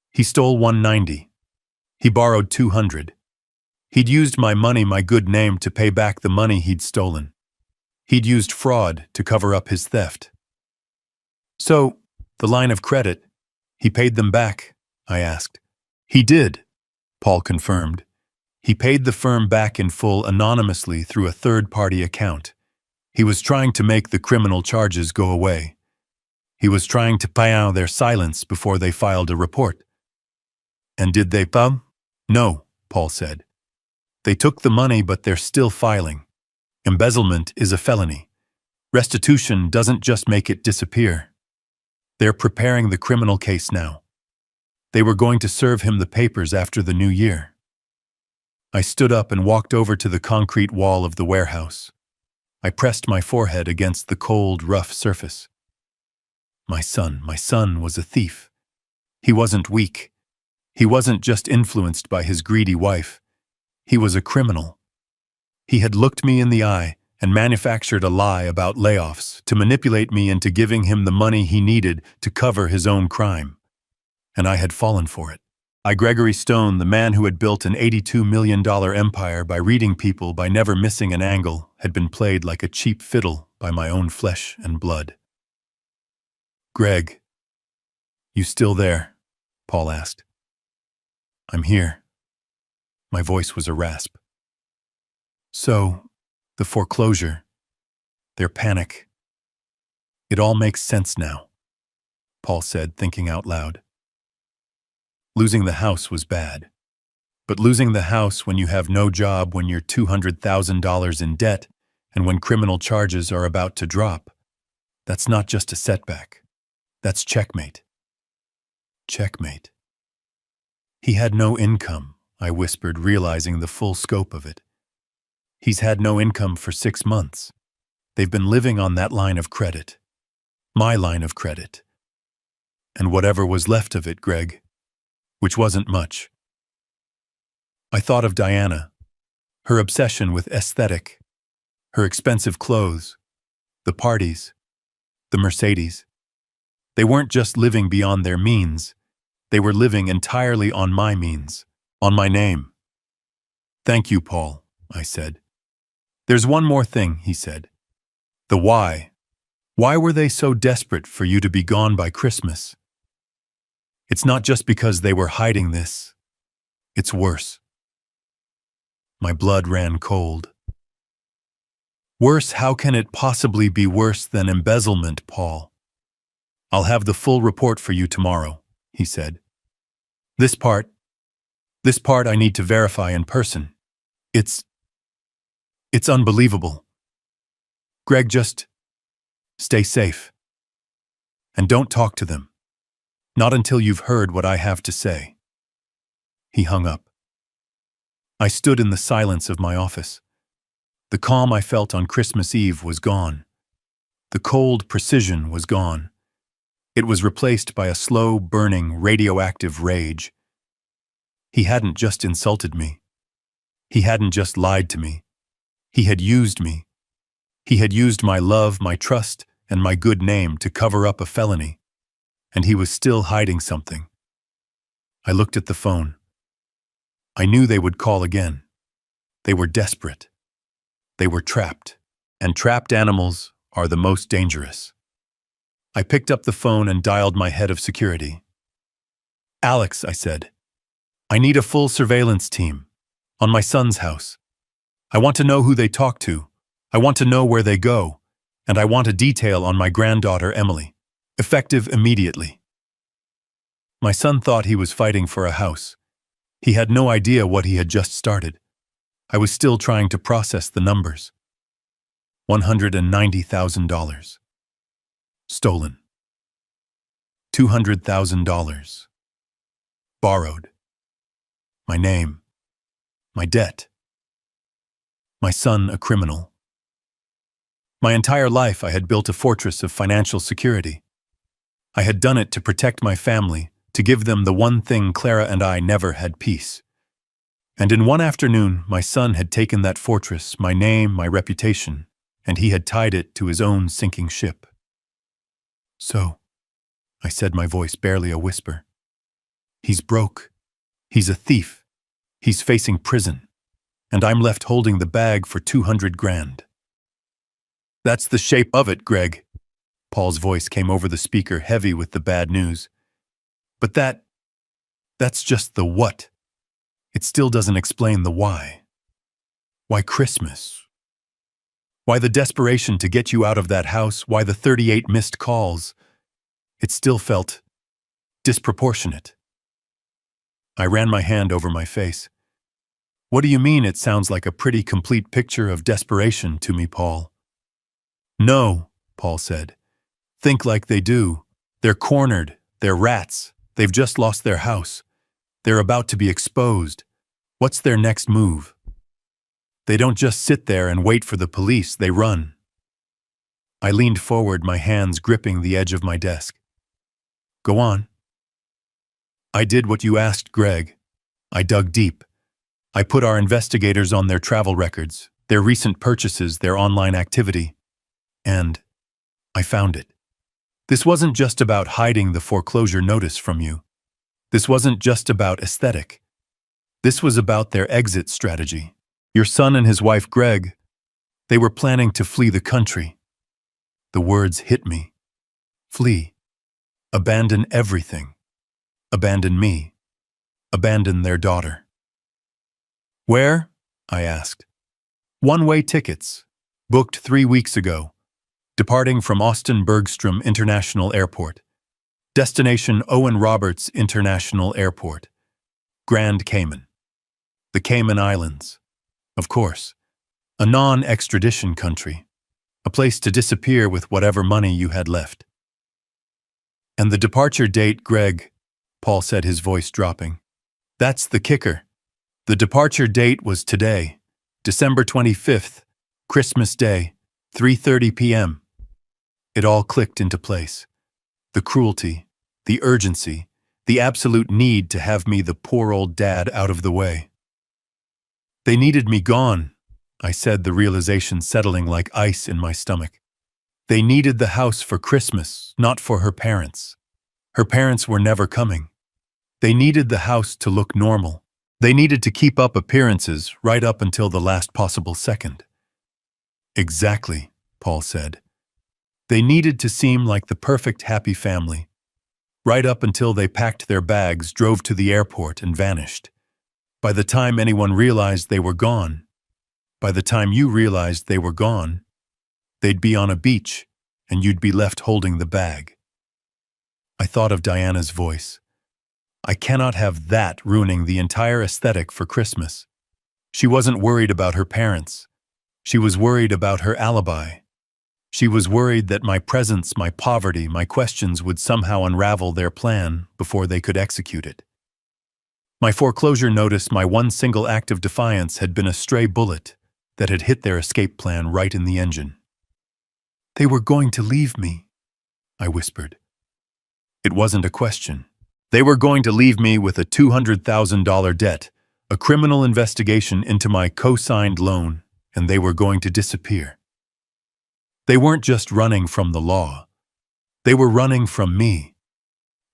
He stole $190. He borrowed $200. He'd used my money, my good name, to pay back the money he'd stolen. He'd used fraud to cover up his theft." "So, the line of credit, he paid them back?" I asked. "He did," Paul confirmed. "He paid the firm back in full anonymously through a third-party account. He was trying to make the criminal charges go away. He was trying to pay out their silence before they filed a report." "And did they pay?" "No," Paul said. "They took the money, but they're still filing. Embezzlement is a felony. Restitution doesn't just make it disappear. They're preparing the criminal case now. They were going to serve him the papers after the new year." I stood up and walked over to the concrete wall of the warehouse. I pressed my forehead against the cold, rough surface. My son was a thief. He wasn't weak. He wasn't just influenced by his greedy wife. He was a criminal. He had looked me in the eye and manufactured a lie about layoffs to manipulate me into giving him the money he needed to cover his own crime. And I had fallen for it. Gregory Stone, the man who had built an $82 million empire by reading people, by never missing an angle, had been played like a cheap fiddle by my own flesh and blood. "Greg, you still there?" Paul asked. "I'm here." My voice was a rasp. "So, the foreclosure, their panic. It all makes sense now," Paul said, thinking out loud. Losing the house was bad. But losing the house when you have no job, when you're $200,000 in debt, and when criminal charges are about to drop, that's not just a setback. That's checkmate. Checkmate. "He had no income," I whispered, realizing the full scope of it. "He's had no income for 6 months. They've been living on that line of credit. My line of credit. And whatever was left of it, Greg. Which wasn't much." I thought of Diana, her obsession with aesthetic, her expensive clothes, The parties, the Mercedes. They weren't just living beyond their means. They were living entirely on my means, on my name. "Thank you, Paul," I said. "There's one more thing," he said. "The why. Why were they so desperate for you to be gone by Christmas? It's not just because they were hiding this. It's worse." My blood ran cold. "Worse? How can it possibly be worse than embezzlement, Paul?" "I'll have the full report for you tomorrow," he said. This part I need to verify in person. It's unbelievable. Greg, just stay safe. And don't talk to them. Not until you've heard what I have to say." He hung up. I stood in the silence of my office. The calm I felt on Christmas Eve was gone. The cold precision was gone. It was replaced by a slow, burning, radioactive rage. He hadn't just insulted me. He hadn't just lied to me. He had used me. He had used my love, my trust, and my good name to cover up a felony. And he was still hiding something. I looked at the phone. I knew they would call again. They were desperate. They were trapped. And trapped animals are the most dangerous. I picked up the phone and dialed my head of security. "Alex," I said, "I need a full surveillance team on my son's house. I want to know who they talk to. I want to know where they go. And I want a detail on my granddaughter, Emily. Effective immediately." My son thought he was fighting for a house. He had no idea what he had just started. I was still trying to process the numbers. $190,000. Stolen. $200,000. Borrowed. My name. My debt. My son a criminal. My entire life I had built a fortress of financial security. I had done it to protect my family, to give them the one thing Clara and I never had: peace. And in one afternoon, my son had taken that fortress, my name, my reputation, and he had tied it to his own sinking ship. "So," I said, my voice barely a whisper, "he's broke. He's a thief. He's facing prison. And I'm left holding the bag for 200 grand. "That's the shape of it, Greg." Paul's voice came over the speaker, heavy with the bad news. "But that's just the what. It still doesn't explain the why. Why Christmas? Why the desperation to get you out of that house? Why the 38 missed calls? It still felt disproportionate." I ran my hand over my face. "What do you mean it sounds like a pretty complete picture of desperation to me, Paul?" "No," Paul said. "Think like they do. They're cornered. They're rats. They've just lost their house. They're about to be exposed. What's their next move? They don't just sit there and wait for the police. They run." I leaned forward, my hands gripping the edge of my desk. "Go on." "I did what you asked, Greg. I dug deep. I put our investigators on their travel records, their recent purchases, their online activity. And I found it. This wasn't just about hiding the foreclosure notice from you. This wasn't just about aesthetic. This was about their exit strategy. Your son and his wife, Greg, they were planning to flee the country." The words hit me. Flee. Abandon everything. Abandon me. Abandon their daughter. "Where?" I asked. "One-way tickets. Booked 3 weeks ago. Departing from Austin Bergstrom International Airport. Destination Owen Roberts International Airport. Grand Cayman. The Cayman Islands. Of course. A non-extradition country. A place to disappear with whatever money you had left." "And the departure date, Greg," Paul said, his voice dropping. "That's the kicker. The departure date was today, December 25th, Christmas Day, 3:30 p.m. It all clicked into place. The cruelty, the urgency, the absolute need to have me, the poor old dad, out of the way. "They needed me gone," I said, the realization settling like ice in my stomach. They needed the house for Christmas, not for her parents. Her parents were never coming. They needed the house to look normal. They needed to keep up appearances right up until the last possible second. Exactly, Paul said. They needed to seem like the perfect happy family, right up until they packed their bags, drove to the airport, and vanished. By the time anyone realized they were gone, by the time you realized they were gone, they'd be on a beach, and you'd be left holding the bag. I thought of Diana's voice. I cannot have that ruining the entire aesthetic for Christmas. She wasn't worried about her parents. She was worried about her alibi. She was worried that my presence, my poverty, my questions would somehow unravel their plan before they could execute it. My foreclosure notice, my one single act of defiance, had been a stray bullet that had hit their escape plan right in the engine. They were going to leave me, I whispered. It wasn't a question. They were going to leave me with a $200,000 debt, a criminal investigation into my co-signed loan, and they were going to disappear. They weren't just running from the law. They were running from me.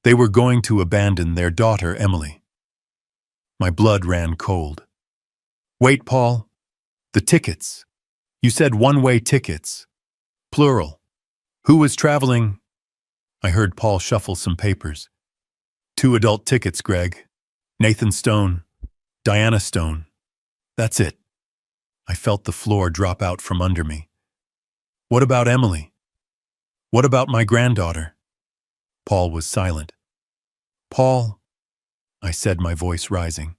They were going to abandon their daughter, Emily. My blood ran cold. Wait, Paul. The tickets. You said one-way tickets. Plural. Who was traveling? I heard Paul shuffle some papers. 2 adult tickets, Greg. Nathan Stone. Diana Stone. That's it. I felt the floor drop out from under me. What about Emily? What about my granddaughter? Paul was silent. Paul, I said, my voice rising.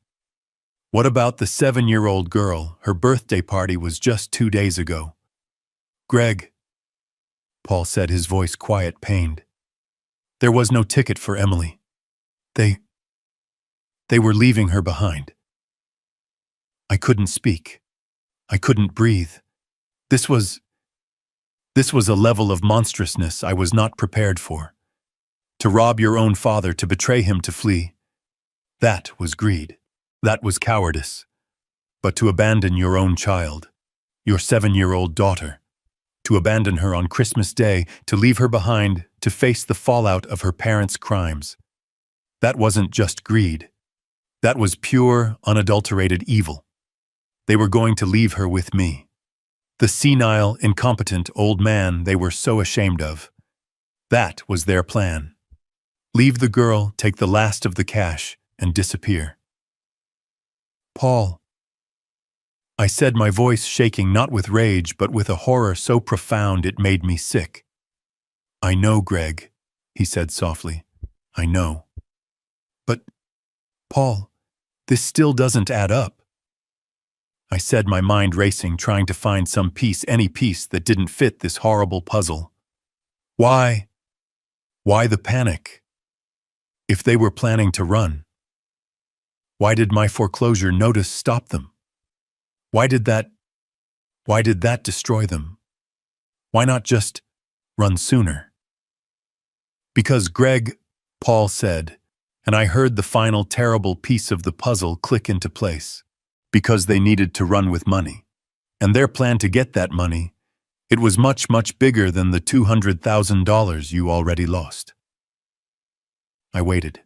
What about the 7-year-old girl? Her birthday party was just 2 days ago. Greg, Paul said, his voice quiet, pained. There was no ticket for Emily. They were leaving her behind. I couldn't speak. I couldn't breathe. This was a level of monstrousness I was not prepared for. To rob your own father, to betray him, to flee. That was greed. That was cowardice. But to abandon your own child, your 7-year-old daughter, to abandon her on Christmas Day, to leave her behind, to face the fallout of her parents' crimes. That wasn't just greed. That was pure, unadulterated evil. They were going to leave her with me. The senile, incompetent old man they were so ashamed of. That was their plan. Leave the girl, take the last of the cash, and disappear. Paul, I said, my voice shaking not with rage but with a horror so profound it made me sick. I know, Greg, he said softly. I know. But, Paul, this still doesn't add up. I said, my mind racing, trying to find some piece, any piece that didn't fit this horrible puzzle. Why? Why the panic? If they were planning to run, why did my foreclosure notice stop them? Why did that destroy them? Why not just run sooner? Because Greg, Paul said, and I heard the final terrible piece of the puzzle click into place. Because they needed to run with money. And their plan to get that money, it was much, much bigger than the $200,000 you already lost. I waited.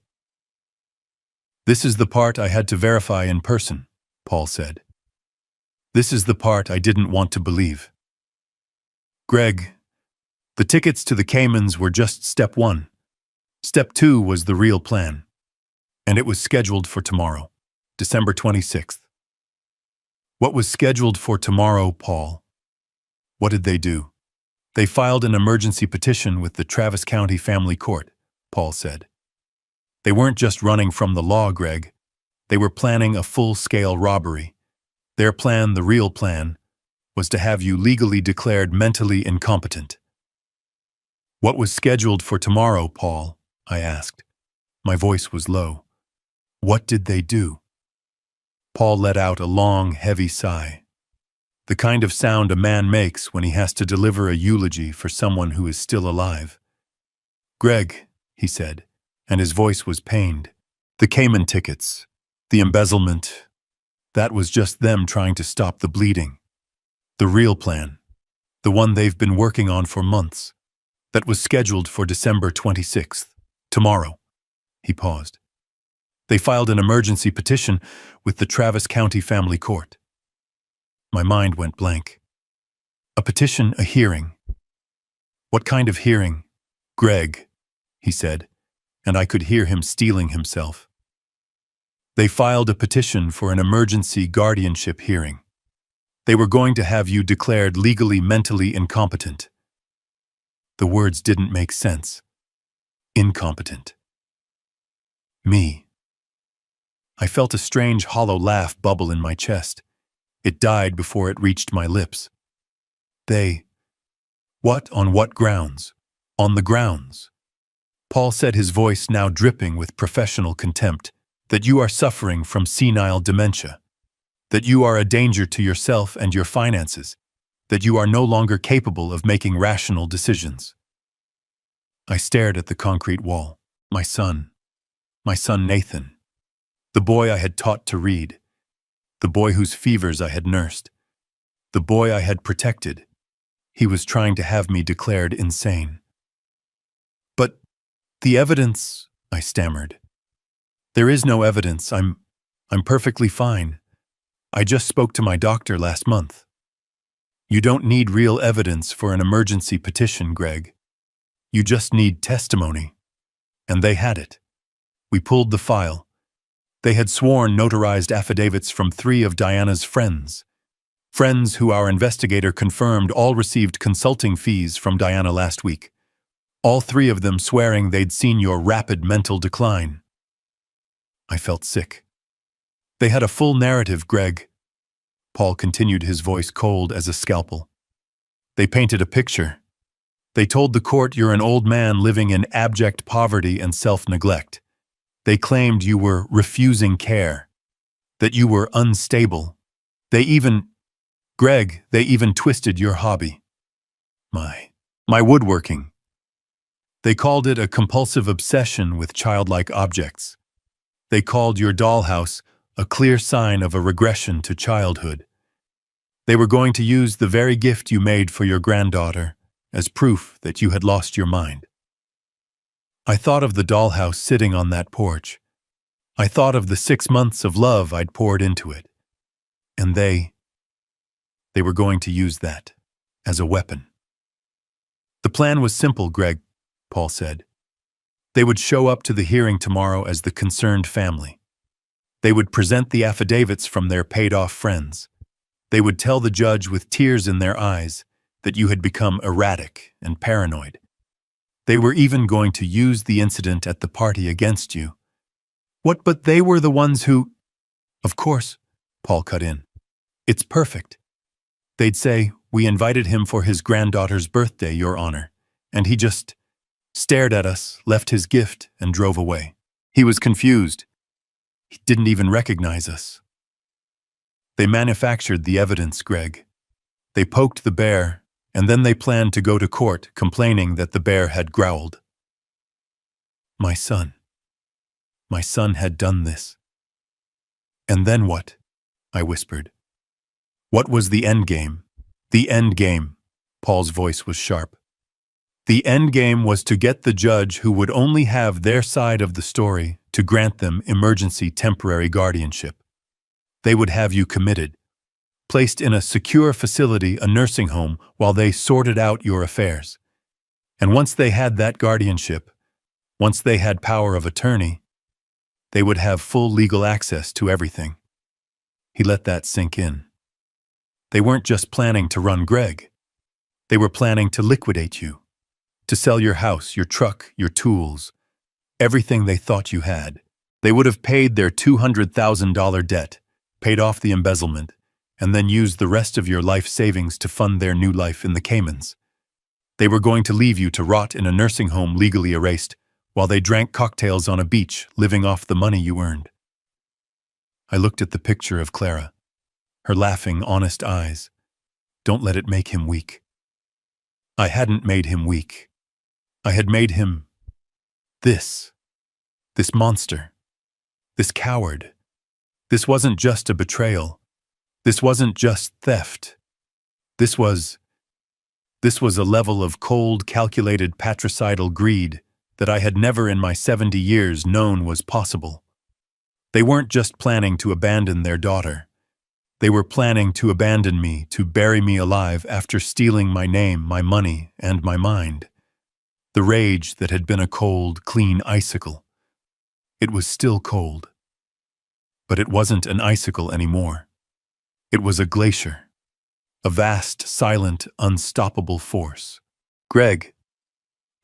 This is the part I had to verify in person, Paul said. This is the part I didn't want to believe. Greg, the tickets to the Caymans were just step 1. Step 2 was the real plan. And it was scheduled for tomorrow, December 26th. What was scheduled for tomorrow, Paul? What did they do? They filed an emergency petition with the Travis County Family Court, Paul said. They weren't just running from the law, Greg. They were planning a full-scale robbery. Their plan, the real plan, was to have you legally declared mentally incompetent. What was scheduled for tomorrow, Paul? I asked. My voice was low. What did they do? Paul let out a long, heavy sigh. The kind of sound a man makes when he has to deliver a eulogy for someone who is still alive. Greg, he said, and his voice was pained. The Cayman tickets, the embezzlement, that was just them trying to stop the bleeding. The real plan, The one they've been working on for months. That was scheduled for December 26th. Tomorrow. He paused. They filed an emergency petition with the Travis County Family Court. My mind went blank. A petition, a hearing. What kind of hearing? Greg, he said, and I could hear him steeling himself. They filed a petition for an emergency guardianship hearing. They were going to have you declared legally mentally incompetent. The words didn't make sense. Incompetent. Me. I felt a strange hollow laugh bubble in my chest. It died before it reached my lips. They. What? On what grounds? On the grounds. Paul said, his voice now dripping with professional contempt, that you are suffering from senile dementia, that you are a danger to yourself and your finances, that you are no longer capable of making rational decisions. I stared at the concrete wall. My son Nathan, the boy I had taught to read, the boy whose fevers I had nursed, the boy I had protected. He was trying to have me declared insane. But the evidence, I stammered. There is no evidence. I'm perfectly fine. I just spoke to my doctor last month. You don't need real evidence for an emergency petition, Greg. You just need testimony. And they had it. We pulled the file. They had sworn notarized affidavits from 3 of Diana's friends. Friends who our investigator confirmed all received consulting fees from Diana last week. All 3 of them swearing they'd seen your rapid mental decline. I felt sick. They had a full narrative, Greg. Paul continued, his voice cold as a scalpel. They painted a picture. They told the court you're an old man living in abject poverty and self-neglect. They claimed you were refusing care, that you were unstable. They even twisted your hobby. My woodworking. They called it a compulsive obsession with childlike objects. They called your dollhouse a clear sign of a regression to childhood. They were going to use the very gift you made for your granddaughter as proof that you had lost your mind. I thought of the dollhouse sitting on that porch. I thought of the 6 months of love I'd poured into it. And they were going to use that as a weapon. The plan was simple, Greg, Paul said. They would show up to the hearing tomorrow as the concerned family. They would present the affidavits from their paid-off friends. They would tell the judge with tears in their eyes that you had become erratic and paranoid. They were even going to use the incident at the party against you. What, but they were the ones who… Of course, Paul cut in. It's perfect. They'd say, we invited him for his granddaughter's birthday, Your Honor, and he just stared at us, left his gift, and drove away. He was confused. He didn't even recognize us. They manufactured the evidence, Greg. They poked the bear, and then they planned to go to court complaining that the bear had growled. My son had done this. And then what? I whispered. What was the end game? The end game. Paul's voice was sharp. The end game was to get the judge who would only have their side of the story to grant them emergency temporary guardianship. They would have you committed, placed in a secure facility, a nursing home, while they sorted out your affairs. And once they had that guardianship, once they had power of attorney, they would have full legal access to everything. He let that sink in. They weren't just planning to run Greg. They were planning to liquidate you, to sell your house, your truck, your tools, everything they thought you had. They would have paid their $200,000 debt, paid off the embezzlement, and then used the rest of your life savings to fund their new life in the Caymans. They were going to leave you to rot in a nursing home legally erased, while they drank cocktails on a beach, living off the money you earned. I looked at the picture of Clara, her laughing, honest eyes. Don't let it make him weak. I hadn't made him weak. I had made him this monster, this coward. This wasn't just a betrayal. This wasn't just theft. This was This was a level of cold, calculated patricidal greed that I had never in my 70 years known was possible. They weren't just planning to abandon their daughter. They were planning to abandon me, to bury me alive after stealing my name, my money, and my mind. The rage that had been a cold, clean icicle. It was still cold. But it wasn't an icicle anymore. It was a glacier. A vast, silent, unstoppable force. "Greg,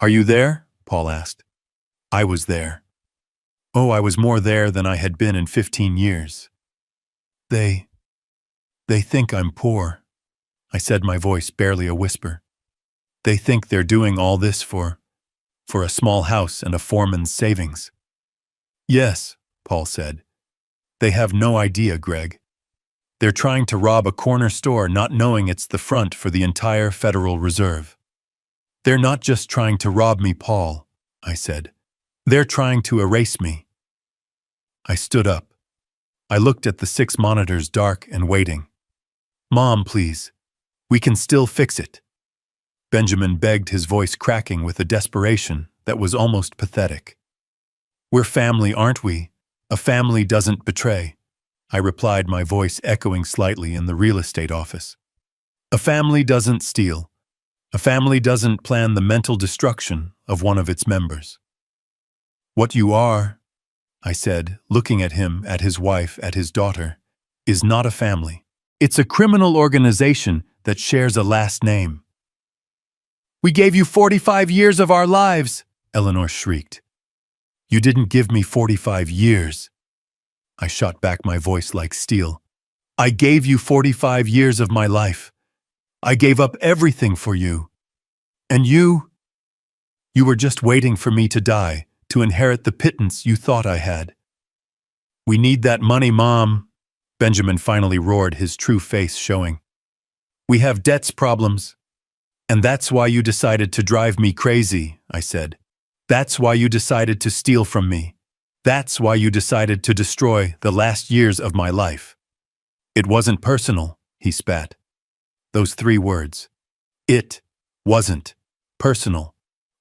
are you there?" Paul asked. I was there. Oh, I was more there than I had been in 15 years. They think I'm poor, I said, my voice barely a whisper. They think they're doing all this for a small house and a foreman's savings. Yes, Paul said. They have no idea, Greg. They're trying to rob a corner store not knowing it's the front for the entire Federal Reserve. They're not just trying to rob me, Paul, I said. They're trying to erase me. I stood up. I looked at the 6 monitors, dark and waiting. Mom, please. We can still fix it. Benjamin begged, his voice cracking with a desperation that was almost pathetic. We're family, aren't we? A family doesn't betray, I replied, my voice echoing slightly in the real estate office. A family doesn't steal. A family doesn't plan the mental destruction of one of its members. What you are, I said, looking at him, at his wife, at his daughter, is not a family. It's a criminal organization that shares a last name. We gave you 45 years of our lives, Eleanor shrieked. You didn't give me 45 years. I shot back, my voice like steel. I gave you 45 years of my life. I gave up everything for you. And you were just waiting for me to die, to inherit the pittance you thought I had. We need that money, Mom, Benjamin finally roared, his true face showing. We have debts problems. And that's why you decided to drive me crazy, I said. That's why you decided to steal from me. That's why you decided to destroy the last years of my life. It wasn't personal, he spat. Those 3 words. It wasn't personal.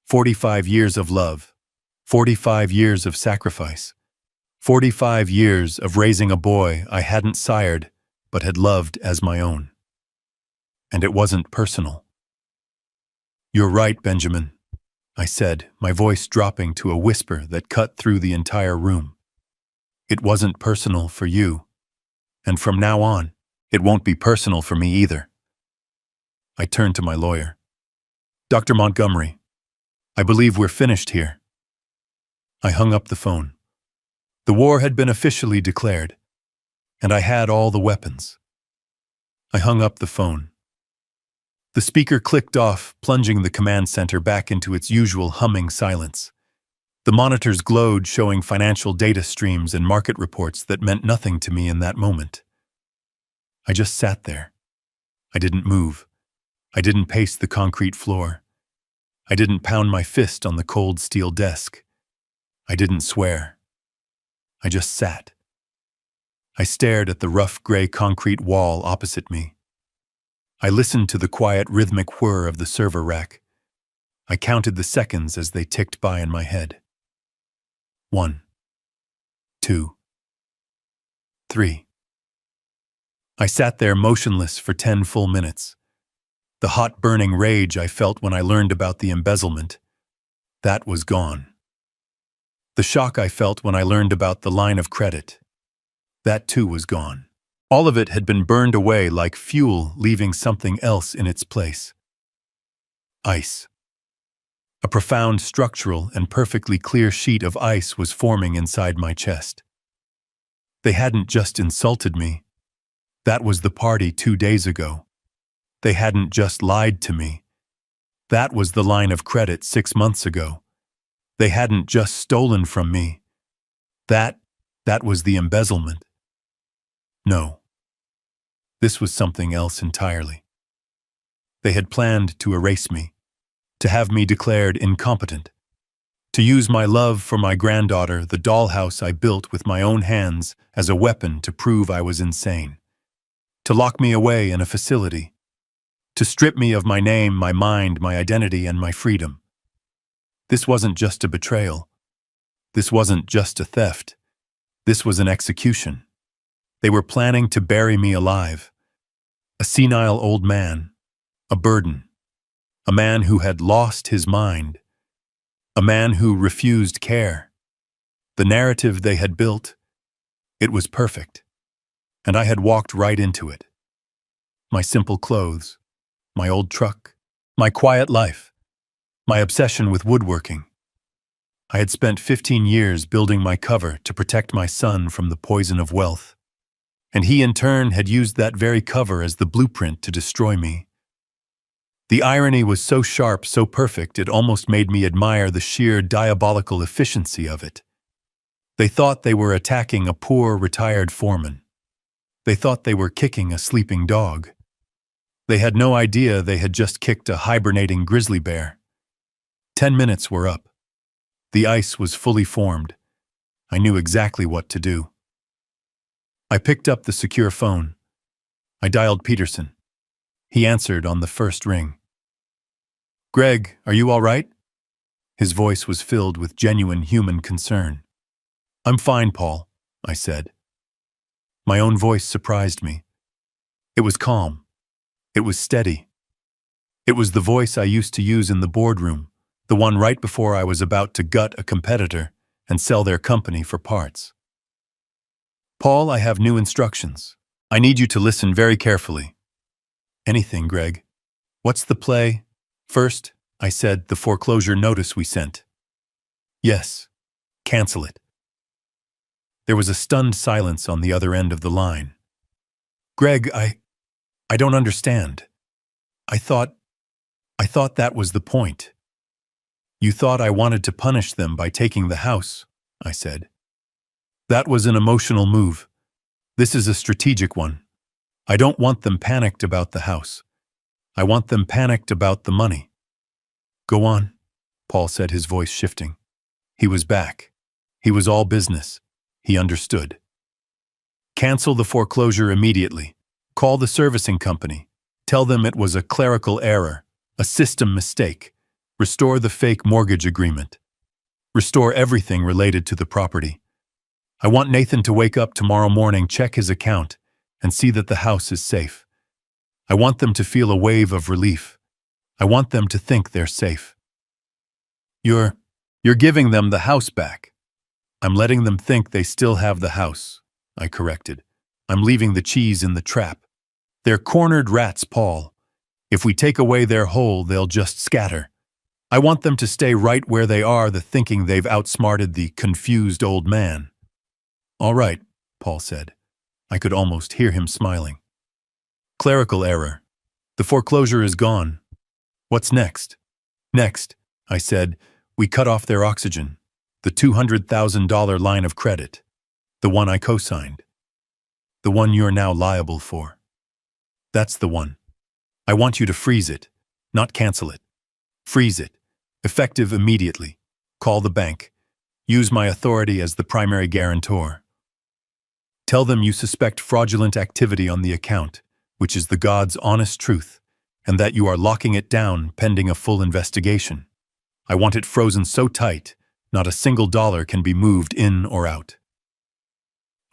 45 years of love. 45 years of sacrifice. 45 years of raising a boy I hadn't sired, but had loved as my own. And it wasn't personal. You're right, Benjamin, I said, my voice dropping to a whisper that cut through the entire room. It wasn't personal for you. And from now on, it won't be personal for me either. I turned to my lawyer. Dr. Montgomery, I believe we're finished here. I hung up the phone. The war had been officially declared, and I had all the weapons. I hung up the phone. The speaker clicked off, plunging the command center back into its usual humming silence. The monitors glowed, showing financial data streams and market reports that meant nothing to me in that moment. I just sat there. I didn't move. I didn't pace the concrete floor. I didn't pound my fist on the cold steel desk. I didn't swear. I just sat. I stared at the rough gray concrete wall opposite me. I listened to the quiet rhythmic whir of the server rack. I counted the seconds as they ticked by in my head. 1, 2, 3. I sat there motionless for 10 full minutes. The hot burning rage I felt when I learned about the embezzlement, that was gone. The shock I felt when I learned about the line of credit, that too was gone. All of it had been burned away like fuel, leaving something else in its place. Ice. A profound structural and perfectly clear sheet of ice was forming inside my chest. They hadn't just insulted me. That was the party 2 days ago. They hadn't just lied to me. That was the line of credit 6 months ago. They hadn't just stolen from me. That was the embezzlement. No. This was something else entirely. They had planned to erase me, to have me declared incompetent, to use my love for my granddaughter, the dollhouse I built with my own hands, as a weapon to prove I was insane, to lock me away in a facility, to strip me of my name, my mind, my identity, and my freedom. This wasn't just a betrayal. This wasn't just a theft. This was an execution. They were planning to bury me alive. A senile old man, a burden, a man who had lost his mind, a man who refused care. The narrative they had built, it was perfect, and I had walked right into it. My simple clothes, my old truck, my quiet life, my obsession with woodworking. I had spent 15 years building my cover to protect my son from the poison of wealth, and he in turn had used that very cover as the blueprint to destroy me. The irony was so sharp, so perfect, it almost made me admire the sheer diabolical efficiency of it. They thought they were attacking a poor, retired foreman. They thought they were kicking a sleeping dog. They had no idea they had just kicked a hibernating grizzly bear. 10 minutes were up. The ice was fully formed. I knew exactly what to do. I picked up the secure phone. I dialed Peterson. He answered on the first ring. "Greg, are you all right?" His voice was filled with genuine human concern. "I'm fine, Paul," I said. My own voice surprised me. It was calm. It was steady. It was the voice I used to use in the boardroom, the one right before I was about to gut a competitor and sell their company for parts. "Paul, I have new instructions. I need you to listen very carefully." "Anything, Greg. What's the play?" "First," I said, "the foreclosure notice we sent." "Yes. Cancel it." There was a stunned silence on the other end of the line. "Greg, I don't understand. I thought that was the point." "You thought I wanted to punish them by taking the house," I said. "That was an emotional move. This is a strategic one. I don't want them panicked about the house. I want them panicked about the money." "Go on," Paul said, his voice shifting. He was back. He was all business. He understood. "Cancel the foreclosure immediately. Call the servicing company. Tell them it was a clerical error, a system mistake. Restore the fake mortgage agreement. Restore everything related to the property. I want Nathan to wake up tomorrow morning, check his account, and see that the house is safe. I want them to feel a wave of relief. I want them to think they're safe." You're giving them the house back." "I'm letting them think they still have the house," I corrected. "I'm leaving the cheese in the trap. They're cornered rats, Paul. If we take away their hole, they'll just scatter. I want them to stay right where they are, thinking they've outsmarted the confused old man." "All right," Paul said. I could almost hear him smiling. "Clerical error. The foreclosure is gone. What's next?" "Next," I said, "we cut off their oxygen. The $200,000 line of credit. The one I co-signed. The one you're now liable for. That's the one. I want you to freeze it, not cancel it. Freeze it. Effective immediately. Call the bank. Use my authority as the primary guarantor. Tell them you suspect fraudulent activity on the account, which is the God's honest truth, and that you are locking it down pending a full investigation. I want it frozen so tight, not a single dollar can be moved in or out."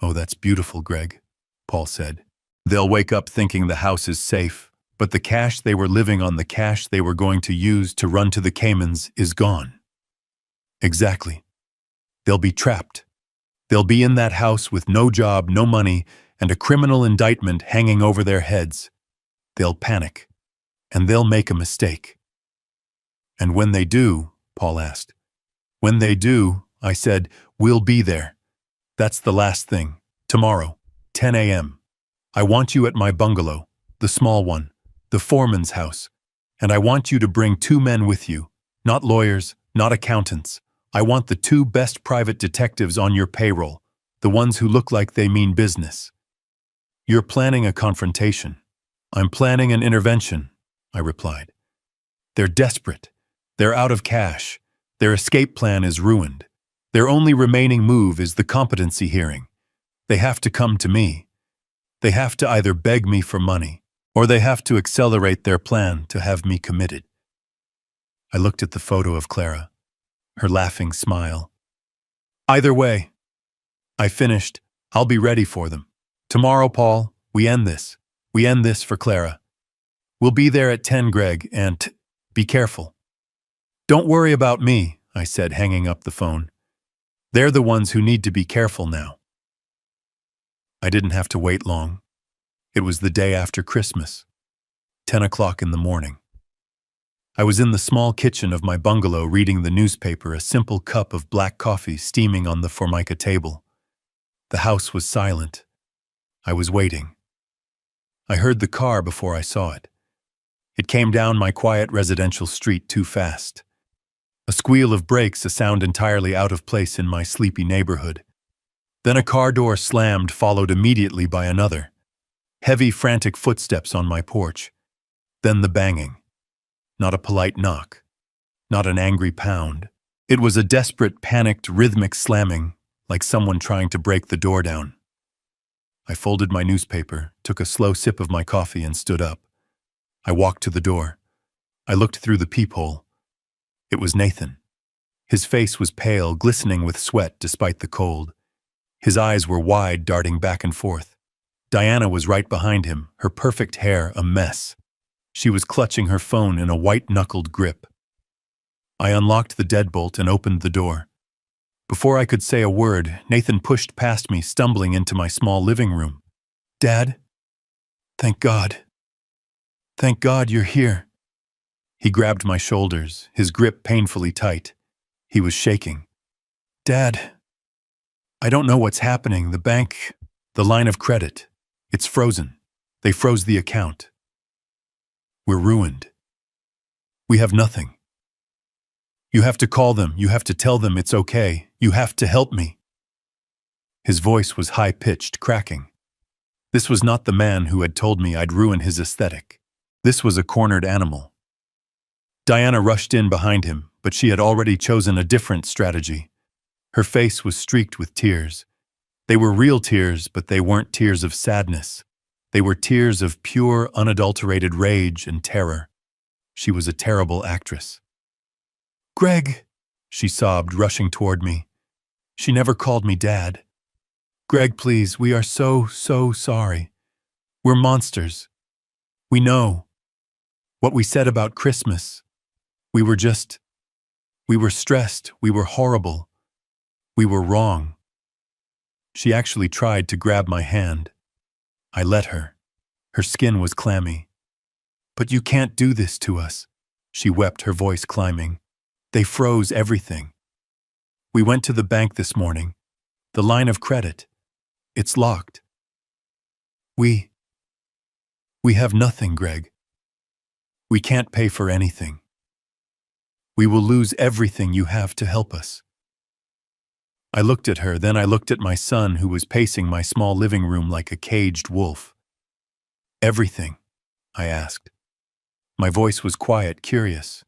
"Oh, that's beautiful, Greg," Paul said. "They'll wake up thinking the house is safe, but the cash they were living on, the cash they were going to use to run to the Caymans, is gone." "Exactly. They'll be trapped. They'll be in that house with no job, no money, and a criminal indictment hanging over their heads. They'll panic, and they'll make a mistake." "And when they do," Paul asked. "When they do," I said, "we'll be there. That's the last thing. Tomorrow, 10 a.m. I want you at my bungalow, the small one, the foreman's house, and I want you to bring 2 men with you, not lawyers, not accountants. I want the 2 best private detectives on your payroll, the ones who look like they mean business." "You're planning a confrontation." "I'm planning an intervention," I replied. "They're desperate. They're out of cash. Their escape plan is ruined. Their only remaining move is the competency hearing. They have to come to me. They have to either beg me for money, or they have to accelerate their plan to have me committed. I looked at the photo of Clara, her laughing smile. Either way, I finished. I'll be ready for them. Tomorrow, Paul, we end this. We end this for Clara. We'll be there at 10, Greg, and be careful. Don't worry about me, I said, hanging up the phone. They're the ones who need to be careful now. I didn't have to wait long. It was the day after Christmas, 10 o'clock in the morning. I was in the small kitchen of my bungalow reading the newspaper, a simple cup of black coffee steaming on the formica table. The house was silent. I was waiting. I heard the car before I saw it. It came down my quiet residential street too fast. A squeal of brakes, a sound entirely out of place in my sleepy neighborhood. Then a car door slammed, followed immediately by another. Heavy, frantic footsteps on my porch. Then the banging. Not a polite knock. Not an angry pound. It was a desperate, panicked, rhythmic slamming, like someone trying to break the door down. I folded my newspaper, took a slow sip of my coffee, and stood up. I walked to the door. I looked through the peephole. It was Nathan. His face was pale, glistening with sweat despite the cold. His eyes were wide, darting back and forth. Diana was right behind him, her perfect hair a mess. She was clutching her phone in a white-knuckled grip. I unlocked the deadbolt and opened the door. Before I could say a word, Nathan pushed past me, stumbling into my small living room. Dad? Thank God. Thank God you're here. He grabbed my shoulders, his grip painfully tight. He was shaking. Dad, I don't know what's happening. The bank, the line of credit, it's frozen. They froze the account. We're ruined. We have nothing. You have to call them. You have to tell them it's okay. You have to help me. His voice was high-pitched, cracking. This was not the man who had told me I'd ruin his aesthetic. This was a cornered animal. Diana rushed in behind him, but she had already chosen a different strategy. Her face was streaked with tears. They were real tears, but they weren't tears of sadness. They were tears of pure, unadulterated rage and terror. She was a terrible actress. Greg, she sobbed, rushing toward me. She never called me Dad. Greg, please, we are so sorry. We're monsters. We know. What we said about Christmas. We were stressed. We were horrible. We were wrong. She actually tried to grab my hand. I let her. Her skin was clammy. But you can't do this to us, she wept, her voice climbing. They froze everything. We went to the bank this morning. The line of credit. It's locked. We have nothing, Greg. We can't pay for anything. We will lose everything you have to help us. I looked at her, then I looked at my son, who was pacing my small living room like a caged wolf. Everything? I asked. My voice was quiet, curious.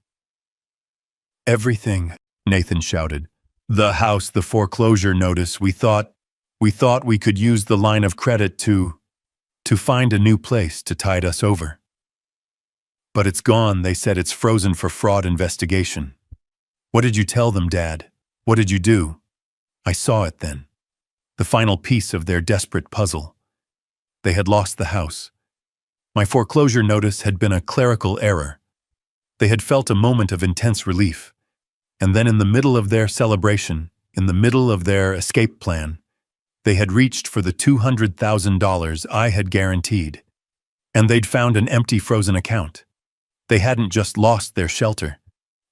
Everything, Nathan shouted. The house, the foreclosure notice, we thought we could use the line of credit to find a new place to tide us over. But it's gone. They said it's frozen for fraud investigation. What did you tell them, Dad? What did you do? I saw it then. The final piece of their desperate puzzle. They had lost the house. My foreclosure notice had been a clerical error. They had felt a moment of intense relief. And then in the middle of their celebration, in the middle of their escape plan, they had reached for the $200,000 I had guaranteed. And they'd found an empty frozen account. They hadn't just lost their shelter.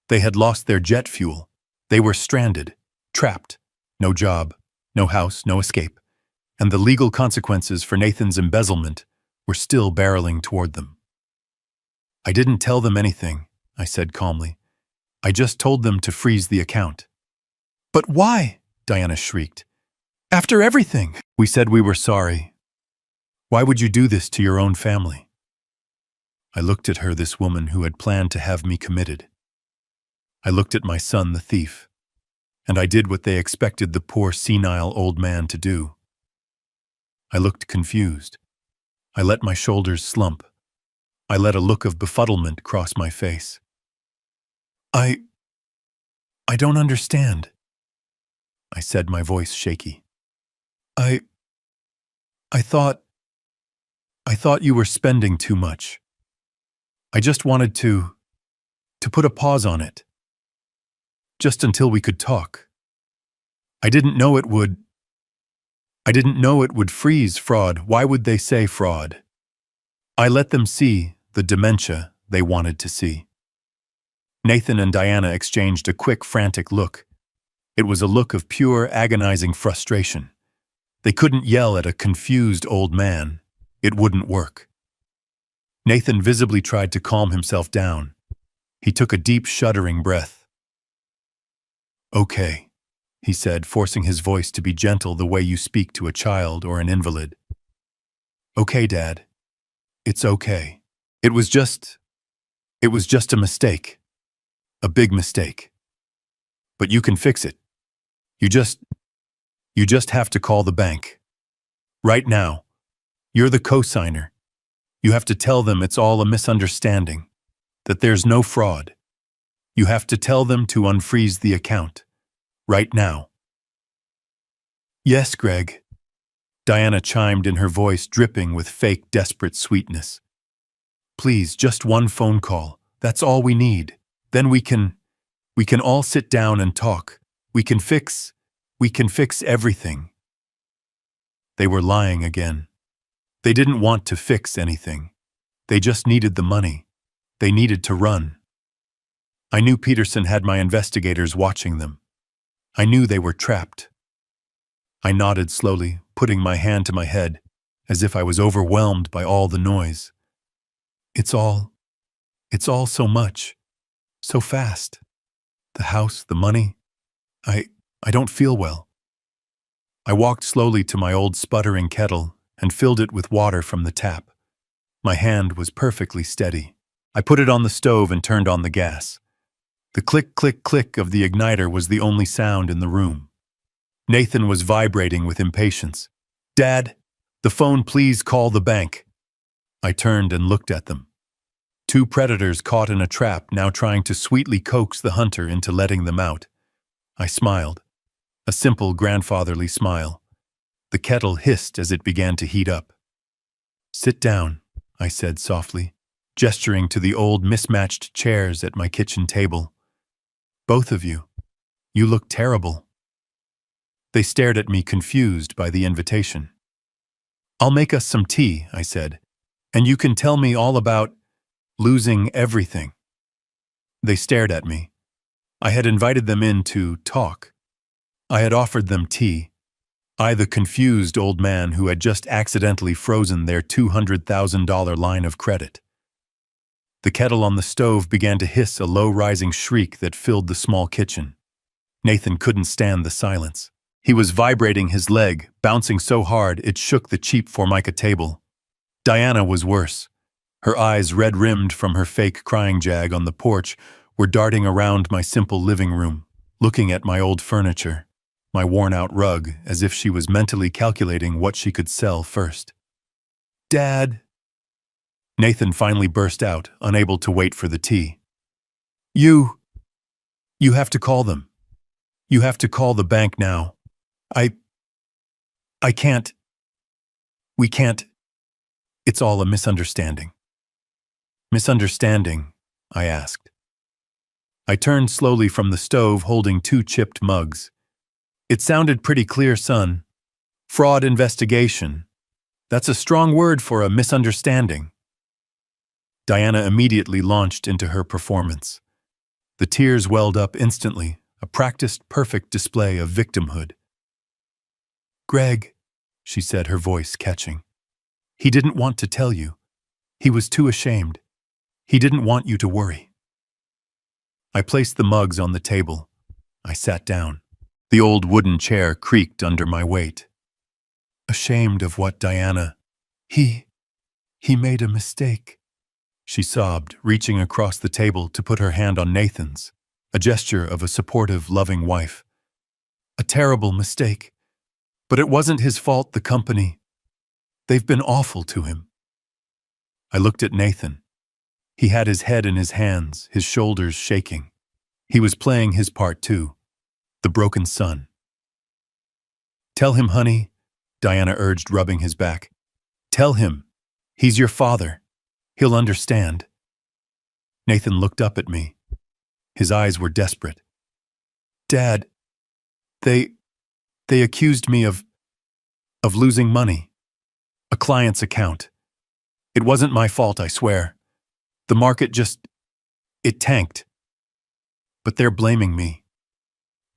They had lost their jet fuel. They were stranded, trapped. No job, no house, no escape. And the legal consequences for Nathan's embezzlement were still barreling toward them. I didn't tell them anything, I said calmly. I just told them to freeze the account. But why? Diana shrieked. After everything, we said we were sorry. Why would you do this to your own family? I looked at her, this woman who had planned to have me committed. I looked at my son, the thief, and I did what they expected the poor senile old man to do. I looked confused. I let my shoulders slump. I let a look of befuddlement cross my face. I don't understand, I said, my voice shaky. I I thought you were spending too much. I just wanted to put a pause on it. Just until we could talk. I didn't know it would freeze fraud. Why would they say fraud? I let them see the dementia they wanted to see. Nathan and Diana exchanged a quick, frantic look. It was a look of pure, agonizing frustration. They couldn't yell at a confused old man. It wouldn't work. Nathan visibly tried to calm himself down. He took a deep, shuddering breath. "Okay," he said, forcing his voice to be gentle the way you speak to a child or an invalid. "Okay, Dad. It's okay. It was just a mistake. A big mistake. But you can fix it. You just have to call the bank. Right now. You're the co-signer. You have to tell them it's all a misunderstanding, that there's no fraud. You have to tell them to unfreeze the account. Right now." "Yes, Greg," Diana chimed in, her voice dripping with fake, desperate sweetness. "Please, just one phone call. That's all we need. Then we can all sit down and talk. We can fix everything." They were lying again. They didn't want to fix anything. They just needed the money. They needed to run. I knew Peterson had my investigators watching them. I knew they were trapped. I nodded slowly, putting my hand to my head, as if I was overwhelmed by all the noise. It's all so much. So fast. The house, the money. I don't feel well. I walked slowly to my old sputtering kettle and filled it with water from the tap. My hand was perfectly steady. I put it on the stove and turned on the gas. The click, click, click of the igniter was the only sound in the room. Nathan was vibrating with impatience. "Dad, the phone, please call the bank." I turned and looked at them. Two predators caught in a trap, now trying to sweetly coax the hunter into letting them out. I smiled. A simple, grandfatherly smile. The kettle hissed as it began to heat up. "Sit down," I said softly, gesturing to the old mismatched chairs at my kitchen table. "Both of you. You look terrible." They stared at me, confused by the invitation. "I'll make us some tea," I said, "and you can tell me all about losing everything." They stared at me. I had invited them in to talk. I had offered them tea. I, the confused old man who had just accidentally frozen their $200,000 line of credit. The kettle on the stove began to hiss a low-rising shriek that filled the small kitchen. Nathan couldn't stand the silence. He was vibrating his leg, bouncing so hard it shook the cheap Formica table. Diana was worse. Her eyes, red-rimmed from her fake crying jag on the porch, were darting around my simple living room, looking at my old furniture, my worn-out rug, as if she was mentally calculating what she could sell first. "Dad!" Nathan finally burst out, unable to wait for the tea. You have to call them. You have to call the bank now. I can't. We can't. It's all a misunderstanding." "Misunderstanding?" I asked. I turned slowly from the stove, holding two chipped mugs. "It sounded pretty clear, son. Fraud investigation. That's a strong word for a misunderstanding." Diana immediately launched into her performance. The tears welled up instantly, a practiced, perfect display of victimhood. "Greg," she said, her voice catching. "He didn't want to tell you. He was too ashamed. He didn't want you to worry." I placed the mugs on the table. I sat down. The old wooden chair creaked under my weight. "Ashamed of what, Diana? He made a mistake," she sobbed, reaching across the table to put her hand on Nathan's, a gesture of a supportive, loving wife. "A terrible mistake. But it wasn't his fault, the company. They've been awful to him." I looked at Nathan. He had his head in his hands, his shoulders shaking. He was playing his part too, the broken son. "Tell him, honey," Diana urged, rubbing his back. "Tell him. He's your father. He'll understand." Nathan looked up at me. His eyes were desperate. "Dad, they accused me of losing money. A client's account. It wasn't my fault, I swear. The market it tanked. But they're blaming me.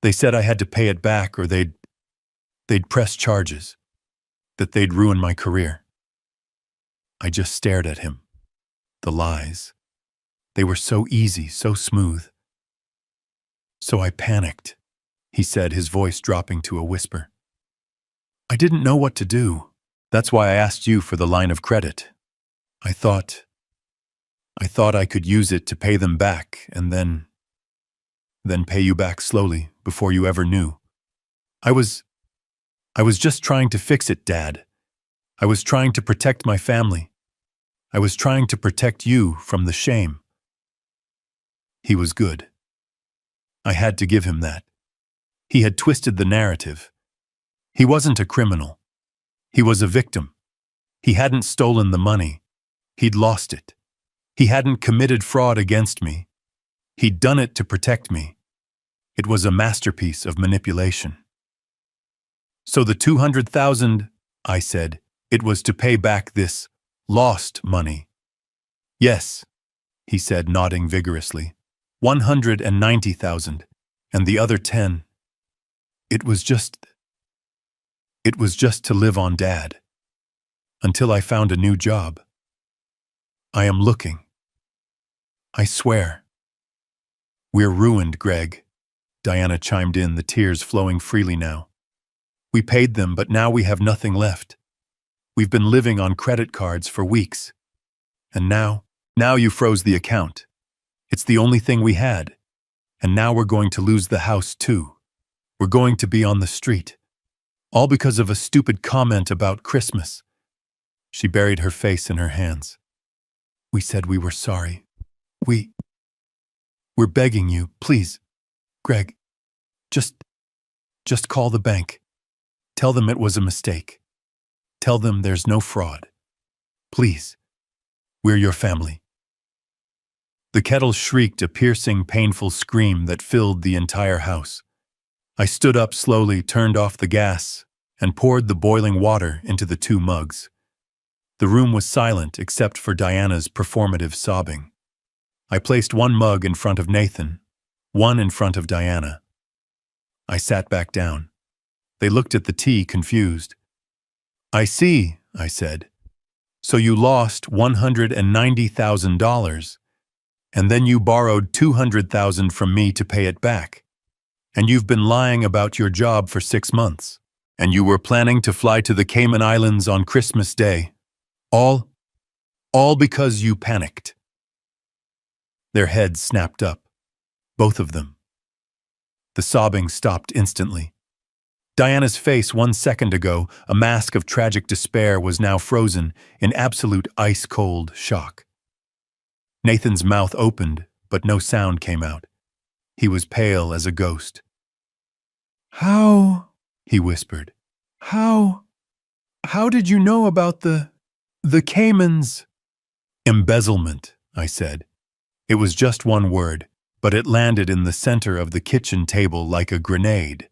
They said I had to pay it back or they'd press charges, that they'd ruin my career." I just stared at him. The lies. They were so easy, so smooth. "So I panicked," he said, his voice dropping to a whisper. "I didn't know what to do. That's why I asked you for the line of credit. I thought I could use it to pay them back and then pay you back slowly before you ever knew. I was just trying to fix it, Dad. I was trying to protect my family. I was trying to protect you from the shame." He was good. I had to give him that. He had twisted the narrative. He wasn't a criminal. He was a victim. He hadn't stolen the money. He'd lost it. He hadn't committed fraud against me. He'd done it to protect me. It was a masterpiece of manipulation. "So the 200,000, I said, "it was to pay back this lost money." "Yes," he said, nodding vigorously. 190,000, and the other 10. It was just to live on, Dad. Until I found a new job. I am looking. I swear." "We're ruined, Greg," Diana chimed in, the tears flowing freely now. "We paid them, but now we have nothing left. We've been living on credit cards for weeks. And now you froze the account. It's the only thing we had. And now we're going to lose the house too. We're going to be on the street. All because of a stupid comment about Christmas." She buried her face in her hands. "We said we were sorry. We're begging you, please. Greg, just call the bank. Tell them it was a mistake. Tell them there's no fraud. Please. We're your family." The kettle shrieked a piercing, painful scream that filled the entire house. I stood up slowly, turned off the gas, and poured the boiling water into the 2 mugs. The room was silent except for Diana's performative sobbing. I placed 1 mug in front of Nathan, 1 in front of Diana. I sat back down. They looked at the tea, confused. "I see," I said. "So you lost $190,000, and then you borrowed $200,000 from me to pay it back. And you've been lying about your job for 6 months. And you were planning to fly to the Cayman Islands on Christmas Day. All because you panicked." Their heads snapped up, both of them. The sobbing stopped instantly. Diana's face 1 second ago, a mask of tragic despair, was now frozen in absolute ice-cold shock. Nathan's mouth opened, but no sound came out. He was pale as a ghost. "How?" he whispered. How did you know about the Caymans?" "Embezzlement," I said. It was just 1 word, but it landed in the center of the kitchen table like a grenade.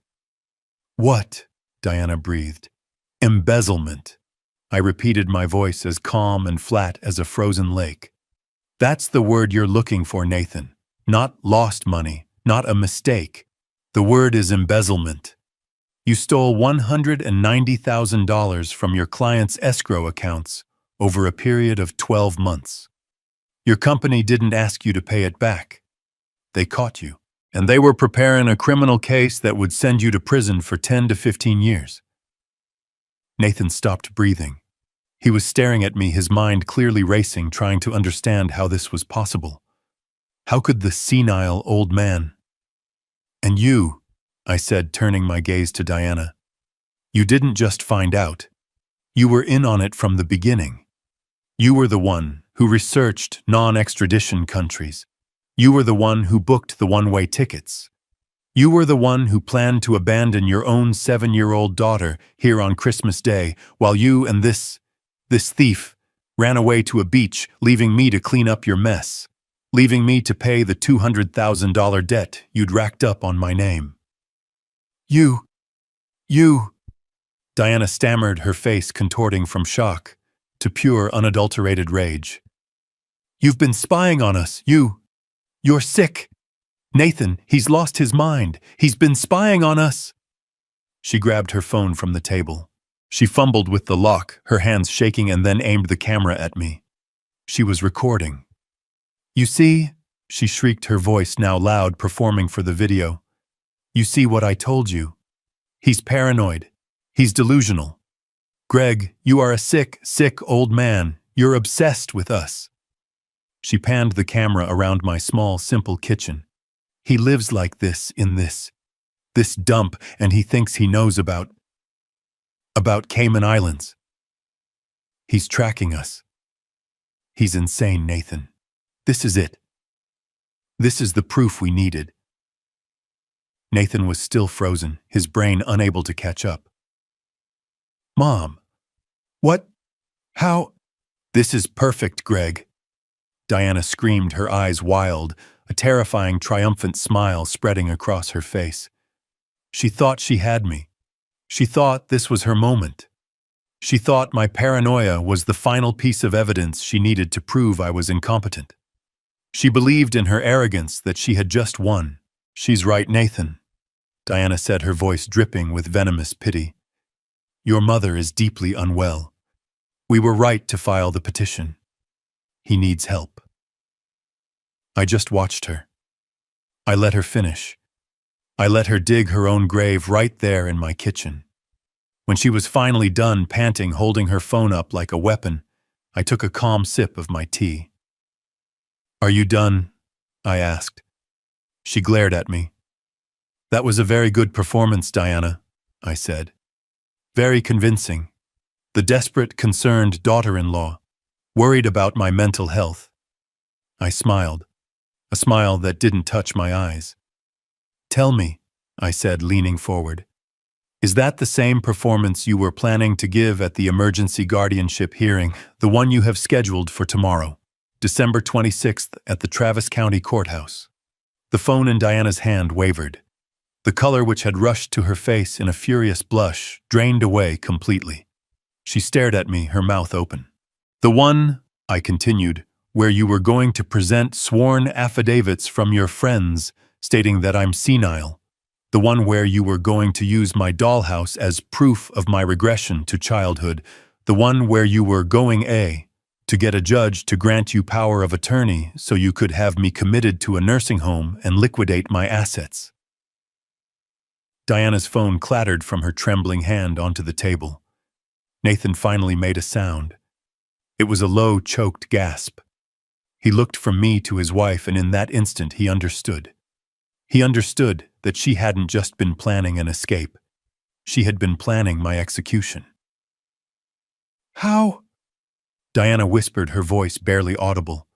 "What?" Diana breathed. "Embezzlement." I repeated, my voice as calm and flat as a frozen lake. "That's the word you're looking for, Nathan. Not lost money, not a mistake. The word is embezzlement. You stole $190,000 from your client's escrow accounts over a period of 12 months. Your company didn't ask you to pay it back. They caught you, and they were preparing a criminal case that would send you to prison for 10 to 15 years. Nathan stopped breathing. He was staring at me, his mind clearly racing, trying to understand how this was possible. How could the senile old man... "And you," I said, turning my gaze to Diana. "You didn't just find out. You were in on it from the beginning. You were the one who researched non-extradition countries. You were the one who booked the one-way tickets. You were the one who planned to abandon your own 7-year-old daughter here on Christmas Day while you and this thief ran away to a beach, leaving me to clean up your mess, leaving me to pay the $200,000 debt you'd racked up on my name. You, Diana stammered, her face contorting from shock to pure, unadulterated rage. You've been spying on us, You're sick. Nathan, he's lost his mind. He's been spying on us. She grabbed her phone from the table. She fumbled with the lock, her hands shaking, and then aimed the camera at me. She was recording. You see, she shrieked, her voice now loud, performing for the video. You see what I told you? He's paranoid. He's delusional. Greg, you are a sick old man. You're obsessed with us. She panned the camera around my small, simple kitchen. He lives like this in this dump, and he thinks he knows about Cayman Islands. He's tracking us. He's insane, Nathan. This is it. This is the proof we needed. Nathan was still frozen, his brain unable to catch up. Mom, what? How? This is perfect, Greg. Diana screamed, her eyes wild, a terrifying, triumphant smile spreading across her face. She thought she had me. She thought this was her moment. She thought my paranoia was the final piece of evidence she needed to prove I was incompetent. She believed in her arrogance that she had just won. She's right, Nathan, Diana said, her voice dripping with venomous pity. Your mother is deeply unwell. We were right to file the petition. He needs help. I just watched her. I let her finish. I let her dig her own grave right there in my kitchen. When she was finally done, panting, holding her phone up like a weapon, I took a calm sip of my tea. Are you done? I asked. She glared at me. That was a very good performance, Diana, I said. Very convincing. The desperate, concerned daughter-in-law, worried about my mental health. I smiled, a smile that didn't touch my eyes. Tell me, I said, leaning forward, is that the same performance you were planning to give at the emergency guardianship hearing, the one you have scheduled for tomorrow, December 26th at the Travis County Courthouse? The phone in Diana's hand wavered. The color which had rushed to her face in a furious blush drained away completely. She stared at me, her mouth open. The one, I continued, where you were going to present sworn affidavits from your friends stating that I'm senile. The one where you were going to use my dollhouse as proof of my regression to childhood. The one where you were going to get a judge to grant you power of attorney so you could have me committed to a nursing home and liquidate my assets. Diana's phone clattered from her trembling hand onto the table. Nathan finally made a sound. It was a low, choked gasp. He looked from me to his wife, and in that instant he understood. He understood that she hadn't just been planning an escape. She had been planning my execution. How? Diana whispered, her voice barely audible.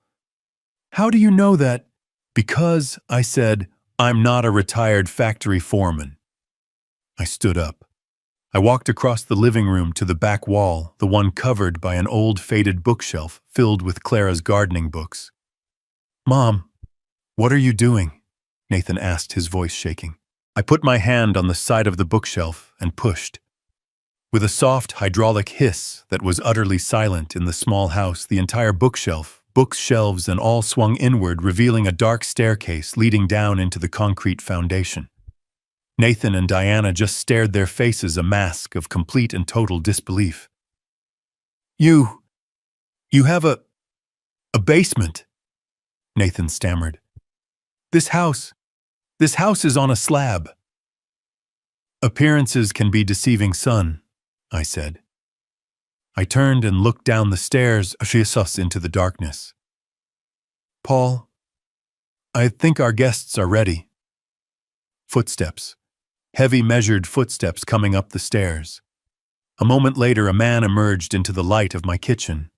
How do you know that? Because, I said, I'm not a retired factory foreman. I stood up. I walked across the living room to the back wall, the one covered by an old faded bookshelf filled with Clara's gardening books. Mom, what are you doing? Nathan asked, his voice shaking. I put my hand on the side of the bookshelf and pushed. With a soft hydraulic hiss that was utterly silent in the small house, the entire bookshelf, books, shelves, and all swung inward, revealing a dark staircase leading down into the concrete foundation. Nathan and Diana just stared, their faces a mask of complete and total disbelief. You have a basement, Nathan stammered. This house is on a slab. Appearances can be deceiving, son, I said. I turned and looked down the stairs, into the darkness. Paul, I think our guests are ready. Footsteps. Heavy, measured footsteps coming up the stairs. A moment later, a man emerged into the light of my kitchen.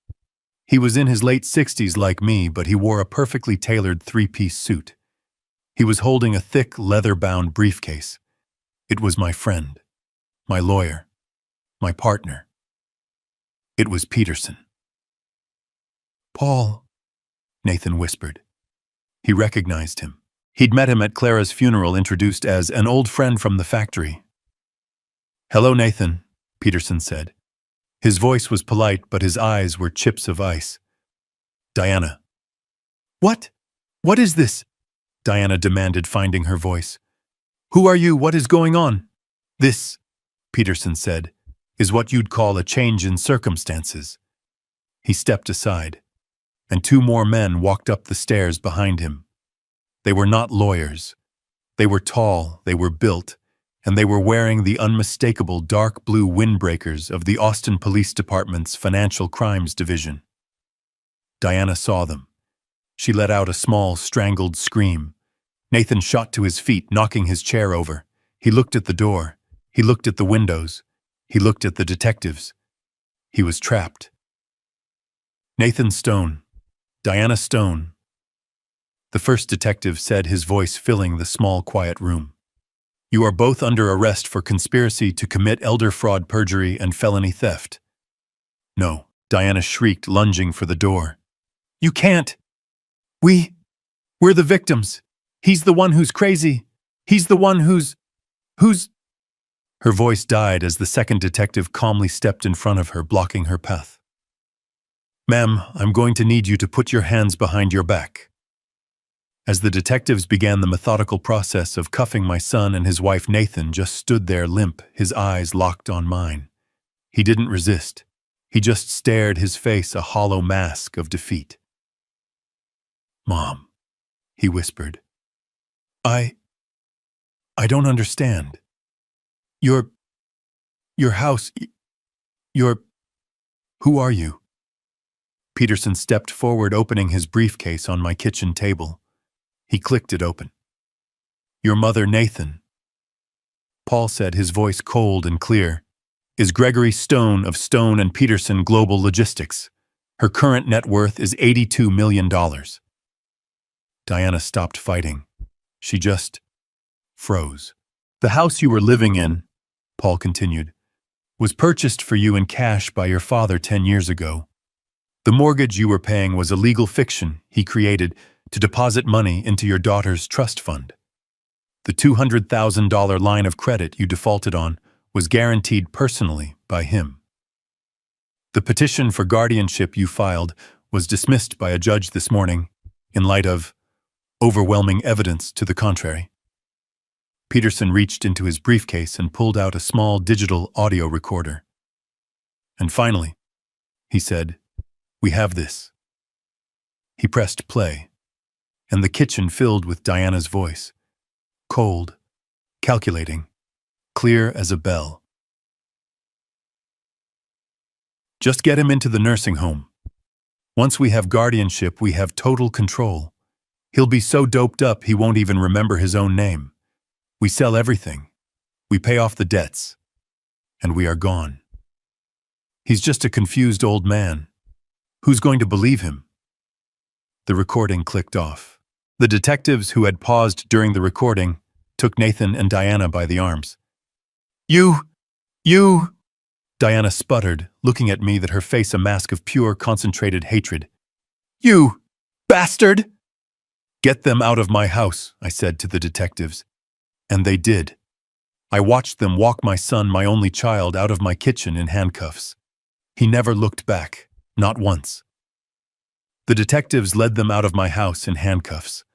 He was in his late 60s like me, but he wore a perfectly tailored three-piece suit. He was holding a thick, leather-bound briefcase. It was my friend, my lawyer, my partner. It was Peterson. "Paul," Nathan whispered. He recognized him. He'd met him at Clara's funeral, introduced as an old friend from the factory. "Hello, Nathan," Peterson said. His voice was polite, but his eyes were chips of ice. "Diana." "What? What is this?" Diana demanded, finding her voice. "Who are you? What is going on?" "This," Peterson said, "is what you'd call a change in circumstances." He stepped aside, and two more men walked up the stairs behind him. They were not lawyers. They were tall, they were built, and they were wearing the unmistakable dark blue windbreakers of the Austin Police Department's Financial Crimes Division. Diana saw them. She let out a small, strangled scream. Nathan shot to his feet, knocking his chair over. He looked at the door. He looked at the windows. He looked at the detectives. He was trapped. "Nathan Stone. Diana Stone," the first detective said, his voice filling the small, quiet room. "You are both under arrest for conspiracy to commit elder fraud, perjury, and felony theft." "No," Diana shrieked, lunging for the door. "You can't! We're the victims. He's the one who's crazy. He's the one who's... Her voice died as the second detective calmly stepped in front of her, blocking her path. "Ma'am, I'm going to need you to put your hands behind your back." As the detectives began the methodical process of cuffing my son and his wife, Nathan just stood there limp, his eyes locked on mine. He didn't resist. He just stared, his face a hollow mask of defeat. "Mom," he whispered. I don't understand. Your house, who are you?" Peterson stepped forward, opening his briefcase on my kitchen table. He clicked it open. "Your mother, Nathan," Paul said, his voice cold and clear, "is Gregory Stone of Stone and Peterson Global Logistics. Her current net worth is $82 million. Diana stopped fighting. She just froze. "The house you were living in," Paul continued, "was purchased for you in cash by your father 10 years ago. The mortgage you were paying was a legal fiction he created to deposit money into your daughter's trust fund. The $200,000 line of credit you defaulted on was guaranteed personally by him. The petition for guardianship you filed was dismissed by a judge this morning in light of overwhelming evidence to the contrary." Peterson reached into his briefcase and pulled out a small digital audio recorder. "And finally," he said, "we have this." He pressed play, and the kitchen filled with Diana's voice, cold, calculating, clear as a bell. "Just get him into the nursing home. Once we have guardianship, we have total control. He'll be so doped up he won't even remember his own name. We sell everything. We pay off the debts. And we are gone. He's just a confused old man. Who's going to believe him?" The recording clicked off. The detectives who had paused during the recording took Nathan and Diana by the arms. You! Diana sputtered, looking at me, that her face a mask of pure, concentrated hatred. "You! Bastard!" "Get them out of my house," I said to the detectives. And they did. I watched them walk my son, my only child, out of my kitchen in handcuffs. He never looked back, not once. The detectives led them out of my house in handcuffs.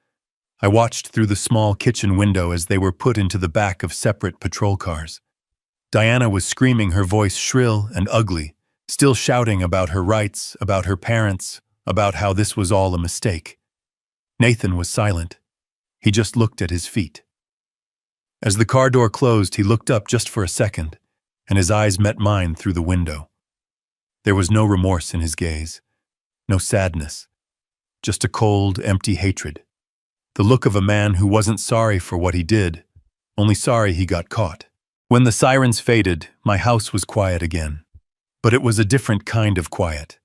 I watched through the small kitchen window as they were put into the back of separate patrol cars. Diana was screaming, her voice shrill and ugly, still shouting about her rights, about her parents, about how this was all a mistake. Nathan was silent. He just looked at his feet. As the car door closed, he looked up just for a second, and his eyes met mine through the window. There was no remorse in his gaze, no sadness, just a cold, empty hatred. The look of a man who wasn't sorry for what he did, only sorry he got caught. When the sirens faded, my house was quiet again. But it was a different kind of quiet.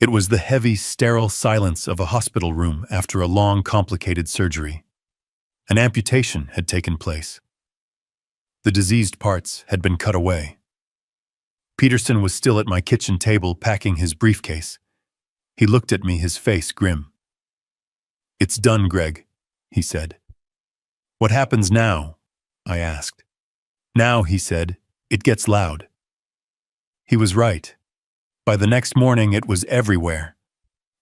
It was the heavy, sterile silence of a hospital room after a long, complicated surgery. An amputation had taken place. The diseased parts had been cut away. Peterson was still at my kitchen table packing his briefcase. He looked at me, his face grim. "It's done, Greg," he said. "What happens now?" I asked. "Now," he said, "it gets loud." He was right. By the next morning, it was everywhere.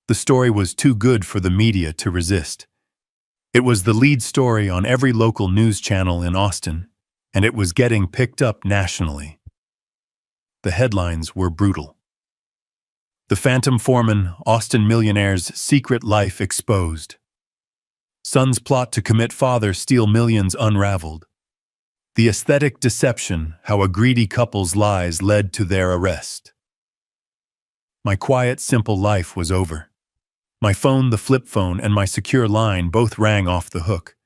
The story was too good for the media to resist. It was the lead story on every local news channel in Austin, and it was getting picked up nationally. The headlines were brutal. "The Phantom Foreman, Austin Millionaire's Secret Life Exposed." "Son's Plot to Commit Father Steal Millions Unraveled." "The Aesthetic Deception, How a Greedy Couple's Lies Led to Their Arrest." My quiet, simple life was over. My phone, the flip phone, and my secure line both rang off the hook.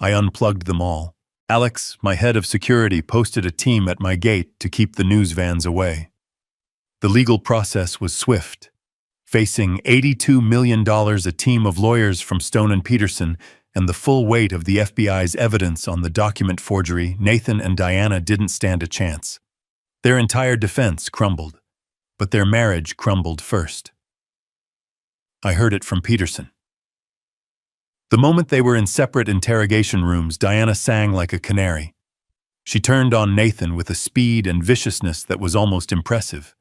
I unplugged them all. Alex, my head of security, posted a team at my gate to keep the news vans away. The legal process was swift. Facing $82 million, a team of lawyers from Stone and Peterson, and the full weight of the FBI's evidence on the document forgery, Nathan and Diana didn't stand a chance. Their entire defense crumbled, but their marriage crumbled first. I heard it from Peterson. The moment they were in separate interrogation rooms, Diana sang like a canary. She turned on Nathan with a speed and viciousness that was almost impressive.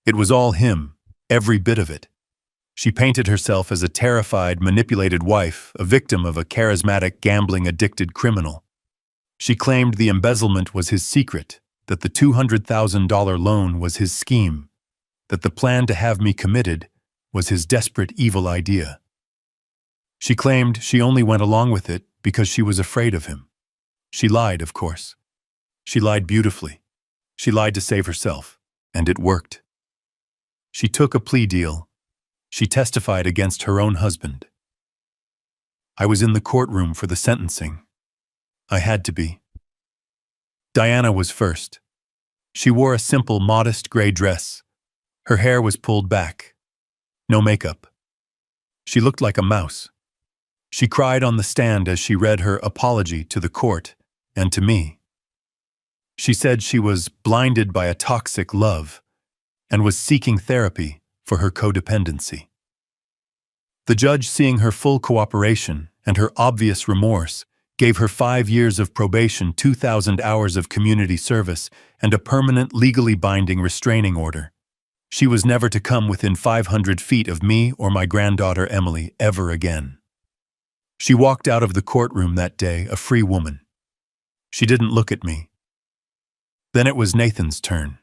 It was all him, every bit of it. She painted herself as a terrified, manipulated wife, a victim of a charismatic, gambling-addicted criminal. She claimed the embezzlement was his secret, that the $200,000 loan was his scheme, that the plan to have me committed was his desperate, evil idea. She claimed she only went along with it because she was afraid of him. She lied, of course. She lied beautifully. She lied to save herself, and it worked. She took a plea deal. She testified against her own husband. I was in the courtroom for the sentencing. I had to be. Diana was first. She wore a simple, modest gray dress. Her hair was pulled back. No makeup. She looked like a mouse. She cried on the stand as she read her apology to the court and to me. She said she was blinded by a toxic love and was seeking therapy for her codependency. The judge, seeing her full cooperation and her obvious remorse, gave her 5 years of probation, 2,000 hours of community service, and a permanent legally binding restraining order. She was never to come within 500 feet of me or my granddaughter Emily ever again. She walked out of the courtroom that day a free woman. She didn't look at me. Then it was Nathan's turn.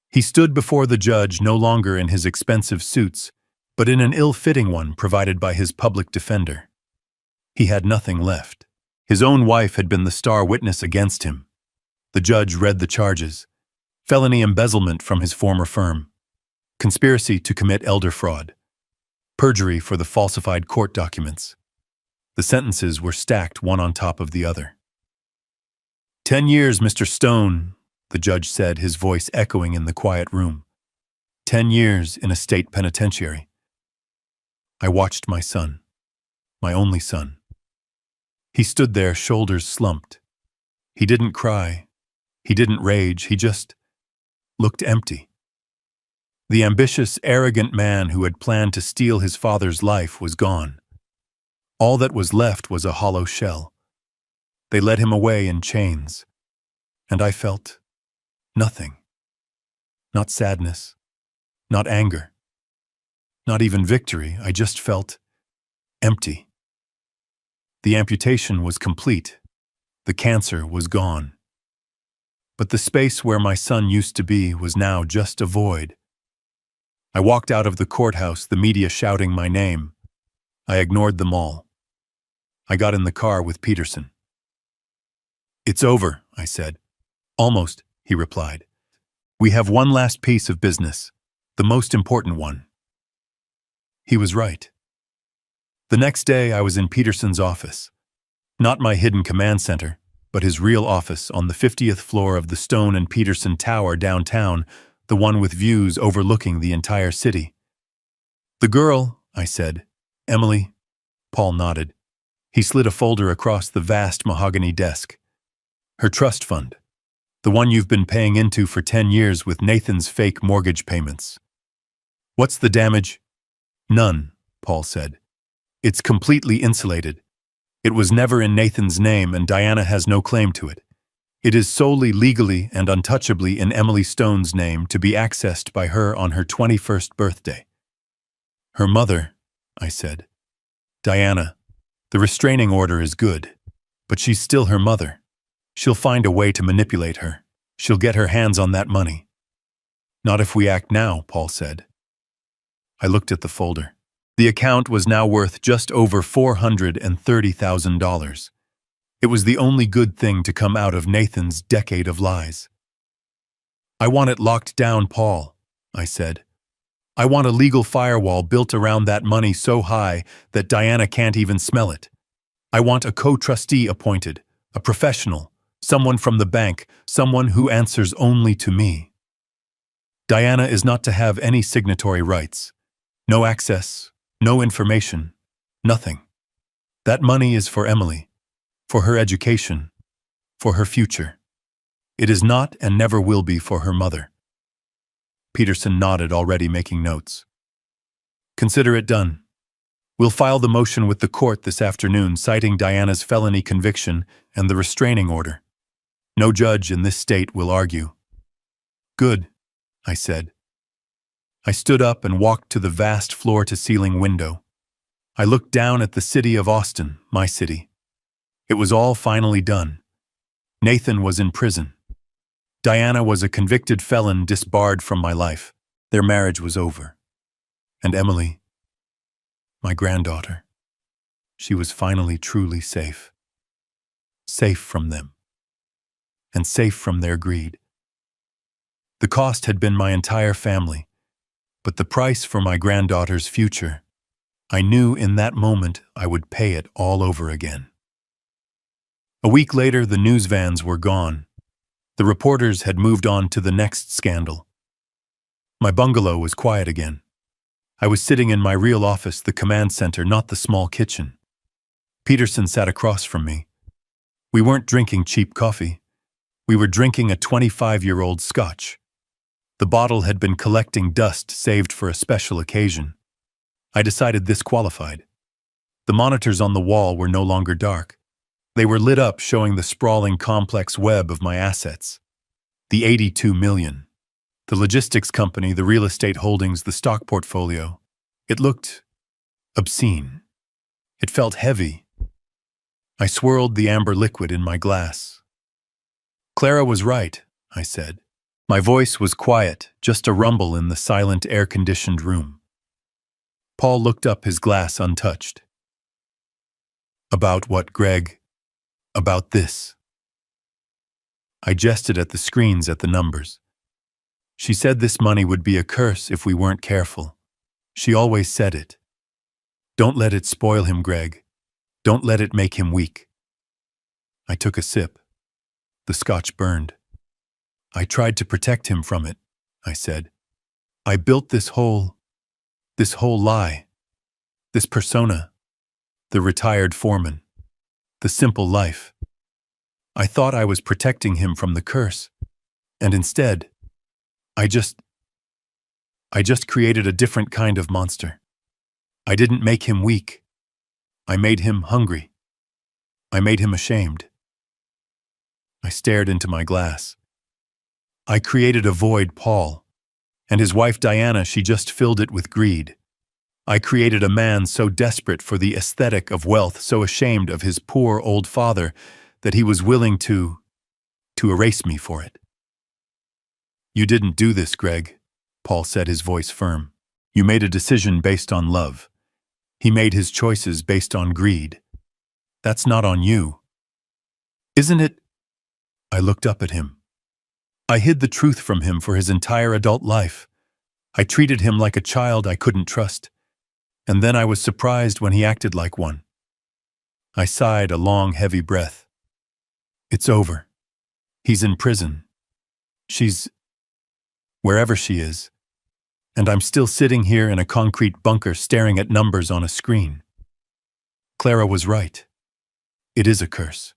He stood before the judge no longer in his expensive suits, but in an ill-fitting one provided by his public defender. He had nothing left. His own wife had been the star witness against him. The judge read the charges: felony embezzlement from his former firm, conspiracy to commit elder fraud, perjury for the falsified court documents. The sentences were stacked one on top of the other. 10 years, Mr. Stone, the judge said, his voice echoing in the quiet room. 10 years in a state penitentiary. I watched my son, my only son. He stood there, shoulders slumped. He didn't cry. He didn't rage. He just looked empty. The ambitious, arrogant man who had planned to steal his father's life was gone. All that was left was a hollow shell. They led him away in chains, and I felt nothing. Not sadness, not anger, not even victory. I just felt empty. The amputation was complete. The cancer was gone. But the space where my son used to be was now just a void. I walked out of the courthouse, the media shouting my name. I ignored them all. I got in the car with Peterson. "It's over," I said. "Almost," he replied. "We have one last piece of business, the most important one." He was right. The next day I was in Peterson's office. Not my hidden command center, but his real office on the 50th floor of the Stone and Peterson Tower downtown, the one with views overlooking the entire city. The girl, I said. Emily. Paul nodded. He slid a folder across the vast mahogany desk. Her trust fund. The one you've been paying into for 10 years with Nathan's fake mortgage payments. What's the damage? None, Paul said. It's completely insulated. It was never in Nathan's name and Diana has no claim to it. It is solely legally and untouchably in Emily Stone's name to be accessed by her on her 21st birthday. Her mother, I said. Diana, the restraining order is good, but she's still her mother. She'll find a way to manipulate her. She'll get her hands on that money. Not if we act now, Paul said. I looked at the folder. The account was now worth just over $430,000. It was the only good thing to come out of Nathan's decade of lies. I want it locked down, Paul, I said. I want a legal firewall built around that money so high that Diana can't even smell it. I want a co-trustee appointed, a professional, someone from the bank, someone who answers only to me. Diana is not to have any signatory rights. No access, no information, nothing. That money is for Emily, for her education, for her future. It is not and never will be for her mother. Peterson nodded, already making notes. Consider it done. We'll file the motion with the court this afternoon citing Diana's felony conviction and the restraining order. No judge in this state will argue. Good, I said. I stood up and walked to the vast floor-to-ceiling window. I looked down at the city of Austin, my city. It was all finally done. Nathan was in prison. Diana was a convicted felon disbarred from my life. Their marriage was over. And Emily, my granddaughter, she was finally truly safe. Safe from them. And safe from their greed. The cost had been my entire family, but the price for my granddaughter's future, I knew in that moment I would pay it all over again. A week later, the news vans were gone. The reporters had moved on to the next scandal. My bungalow was quiet again. I was sitting in my real office, the command center, not the small kitchen. Peterson sat across from me. We weren't drinking cheap coffee. We were drinking a 25-year-old scotch. The bottle had been collecting dust saved for a special occasion. I decided this qualified. The monitors on the wall were no longer dark. They were lit up, showing the sprawling complex web of my assets. The 82 million. The logistics company, the real estate holdings, the stock portfolio. It looked obscene. It felt heavy. I swirled the amber liquid in my glass. Clara was right, I said. My voice was quiet, just a rumble in the silent, air-conditioned room. Paul looked up, his glass untouched. About what, Greg? About this. I gestured at the screens, at the numbers. She said this money would be a curse if we weren't careful. She always said it. Don't let it spoil him, Greg. Don't let it make him weak. I took a sip. The scotch burned. I tried to protect him from it, I said. I built this whole lie, this persona, the retired foreman, the simple life. I thought I was protecting him from the curse, and instead, I just created a different kind of monster. I didn't make him weak. I made him hungry. I made him ashamed. I stared into my glass. I created a void, Paul, and his wife Diana, she just filled it with greed. I created a man so desperate for the aesthetic of wealth, so ashamed of his poor old father, that he was willing to erase me for it. You didn't do this, Greg, Paul said, his voice firm. You made a decision based on love. He made his choices based on greed. That's not on you. Isn't it? I looked up at him. I hid the truth from him for his entire adult life. I treated him like a child I couldn't trust. And then I was surprised when he acted like one. I sighed a long, heavy breath. It's over. He's in prison. She's wherever she is. And I'm still sitting here in a concrete bunker staring at numbers on a screen. Clara was right. It is a curse.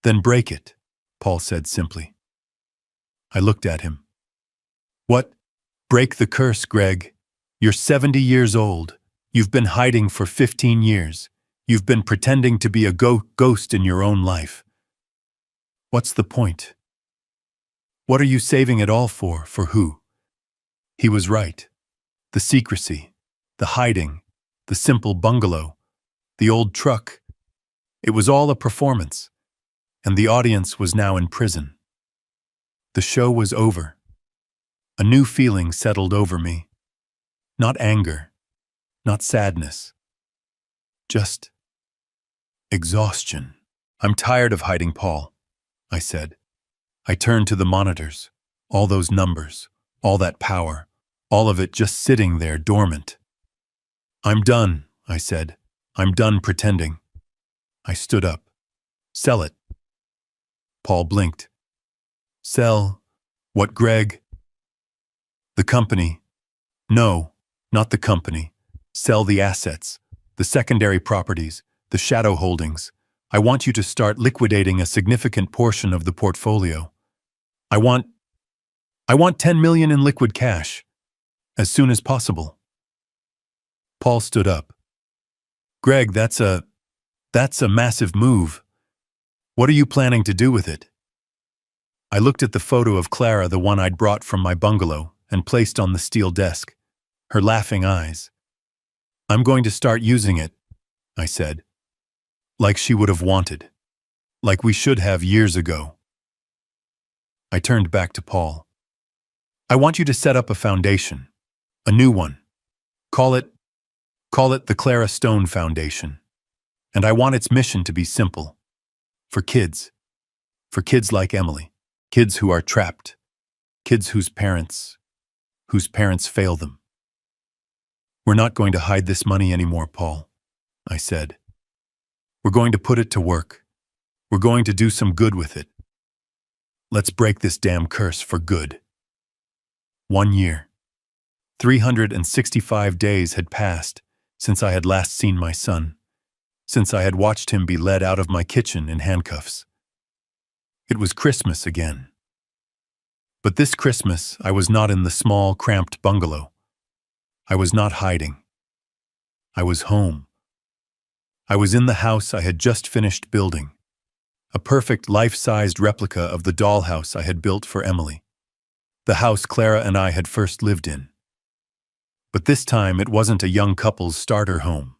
Then break it, Paul said simply. I looked at him. What? Break the curse, Greg. You're 70 years old. You've been hiding for 15 years. You've been pretending to be a ghost in your own life. What's the point? What are you saving it all for? For who? He was right. The secrecy, the hiding, the simple bungalow, the old truck. It was all a performance, and the audience was now in prison. The show was over. A new feeling settled over me. Not anger, not sadness. Just exhaustion. I'm tired of hiding, Paul, I said. I turned to the monitors, all those numbers, all that power, all of it just sitting there dormant. I'm done, I said. I'm done pretending. I stood up. Sell it. Paul blinked. Sell what, Greg? The company. No, not the company. Sell the assets, the secondary properties, the shadow holdings. I want you to start liquidating a significant portion of the portfolio. I want 10 million in liquid cash, as soon as possible. Paul stood up. Greg, that's a massive move. What are you planning to do with it? I looked at the photo of Clara, the one I'd brought from my bungalow, and placed on the steel desk, her laughing eyes. I'm going to start using it, I said. Like she would have wanted. Like we should have years ago. I turned back to Paul. I want you to set up a foundation. A new one. Call it the Clara Stone Foundation. And I want its mission to be simple. For kids. For kids like Emily. Kids who are trapped. Kids whose parents fail them. We're not going to hide this money anymore, Paul, I said. We're going to put it to work. We're going to do some good with it. Let's break this damn curse for good. 1 year. 365 days had passed since I had last seen my son, since I had watched him be led out of my kitchen in handcuffs. It was Christmas again. But this Christmas, I was not in the small, cramped bungalow. I was not hiding. I was home. I was in the house I had just finished building, a perfect life-sized replica of the dollhouse I had built for Emily, the house Clara and I had first lived in. But this time it wasn't a young couple's starter home.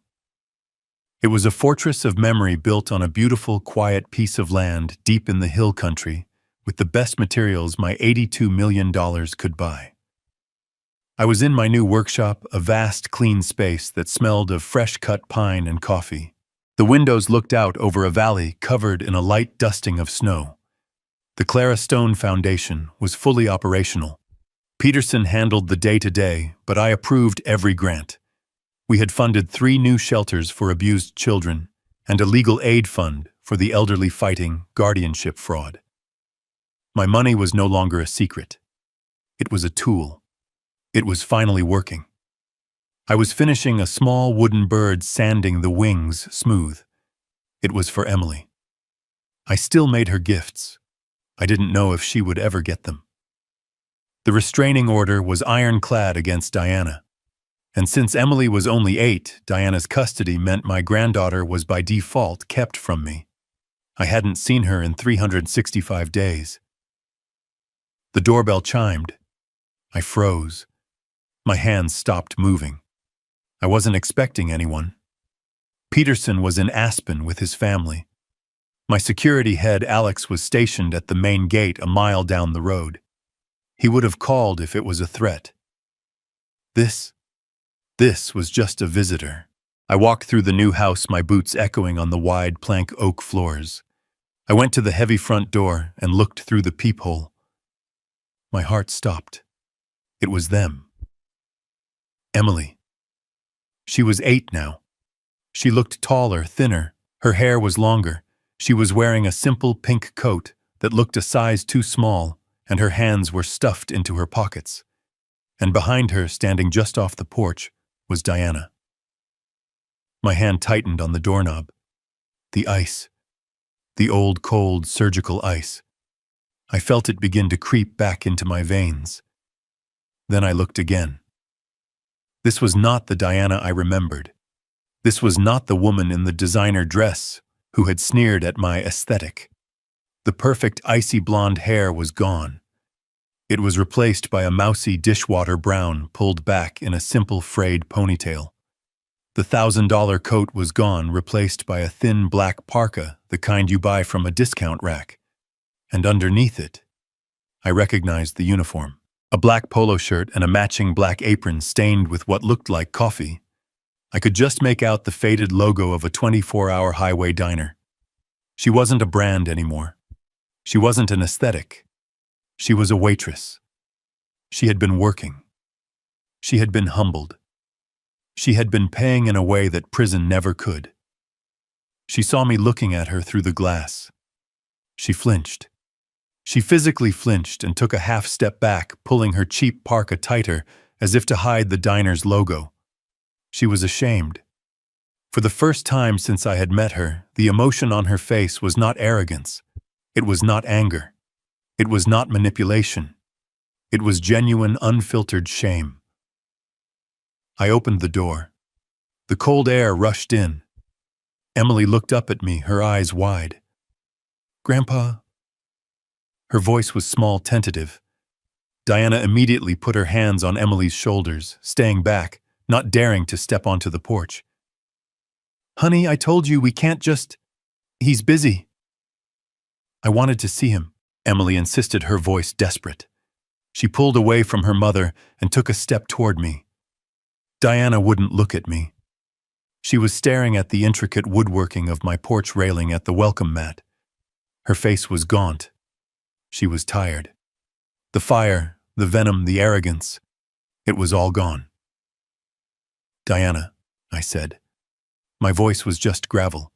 It was a fortress of memory built on a beautiful, quiet piece of land deep in the hill country with the best materials my $82 million could buy. I was in my new workshop, a vast, clean space that smelled of fresh-cut pine and coffee. The windows looked out over a valley covered in a light dusting of snow. The Clara Stone Foundation was fully operational. Peterson handled the day-to-day, but I approved every grant. We had funded 3 new shelters for abused children and a legal aid fund for the elderly fighting guardianship fraud. My money was no longer a secret. It was a tool. It was finally working. I was finishing a small wooden bird, sanding the wings smooth. It was for Emily. I still made her gifts. I didn't know if she would ever get them. The restraining order was ironclad against Diana. And since Emily was only 8, Diana's custody meant my granddaughter was by default kept from me. I hadn't seen her in 365 days. The doorbell chimed. I froze. My hands stopped moving. I wasn't expecting anyone. Peterson was in Aspen with his family. My security head, Alex, was stationed at the main gate a mile down the road. He would have called if it was a threat. This was just a visitor. I walked through the new house, my boots echoing on the wide plank oak floors. I went to the heavy front door and looked through the peephole. My heart stopped. It was them. Emily. She was 8 now. She looked taller, thinner. Her hair was longer. She was wearing a simple pink coat that looked a size too small, and her hands were stuffed into her pockets. and behind her, standing just off the porch, was Diana. My hand tightened on the doorknob. The ice. The old, cold, surgical ice. I felt it begin to creep back into my veins. Then I looked again. This was not the Diana I remembered. This was not the woman in the designer dress who had sneered at my aesthetic. The perfect icy blonde hair was gone. It was replaced by a mousy dishwater brown pulled back in a simple frayed ponytail. The $1,000 coat was gone, replaced by a thin black parka, the kind you buy from a discount rack. And underneath it, I recognized the uniform. A black polo shirt and a matching black apron stained with what looked like coffee. I could just make out the faded logo of a 24-hour highway diner. She wasn't a brand anymore. She wasn't an aesthetic. She was a waitress. She had been working. She had been humbled. She had been paying in a way that prison never could. She saw me looking at her through the glass. She flinched. She physically flinched and took a half step back, pulling her cheap parka tighter as if to hide the diner's logo. She was ashamed. For the first time since I had met her, the emotion on her face was not arrogance. It was not anger. It was not manipulation. It was genuine, unfiltered shame. I opened the door. The cold air rushed in. Emily looked up at me, her eyes wide. "Grandpa?" Her voice was small, tentative. Diana immediately put her hands on Emily's shoulders, staying back, not daring to step onto the porch. "Honey, I told you we can't just... He's busy." "I wanted to see him," Emily insisted, her voice desperate. She pulled away from her mother and took a step toward me. Diana wouldn't look at me. She was staring at the intricate woodworking of my porch railing at the welcome mat. Her face was gaunt. She was tired. The fire, the venom, the arrogance, it was all gone. "Diana," I said. My voice was just gravel.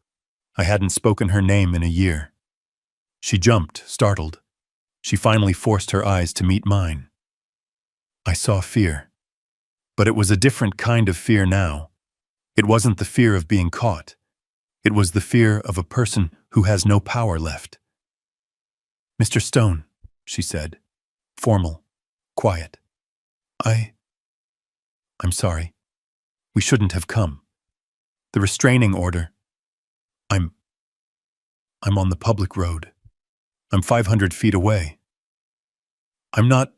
I hadn't spoken her name in a year. She jumped, startled. She finally forced her eyes to meet mine. I saw fear. But it was a different kind of fear now. It wasn't the fear of being caught. It was the fear of a person who has no power left. "Mr. Stone," she said, formal, quiet. I'm sorry. We shouldn't have come. The restraining order. I'm on the public road. I'm 500 feet away. I'm not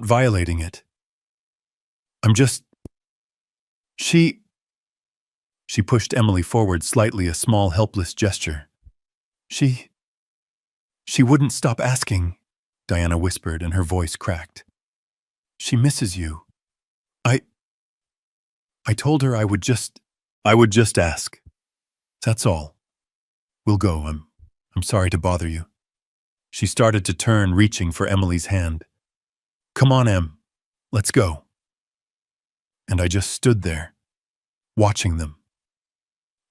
violating it. I'm just... She pushed Emily forward slightly, a small, helpless gesture. She wouldn't stop asking, Diana whispered, and her voice cracked. "She misses you. I told her I would just ask. That's all. We'll go. I'm sorry to bother you." She started to turn, reaching for Emily's hand. "Come on, Em. Let's go." And I just stood there, watching them.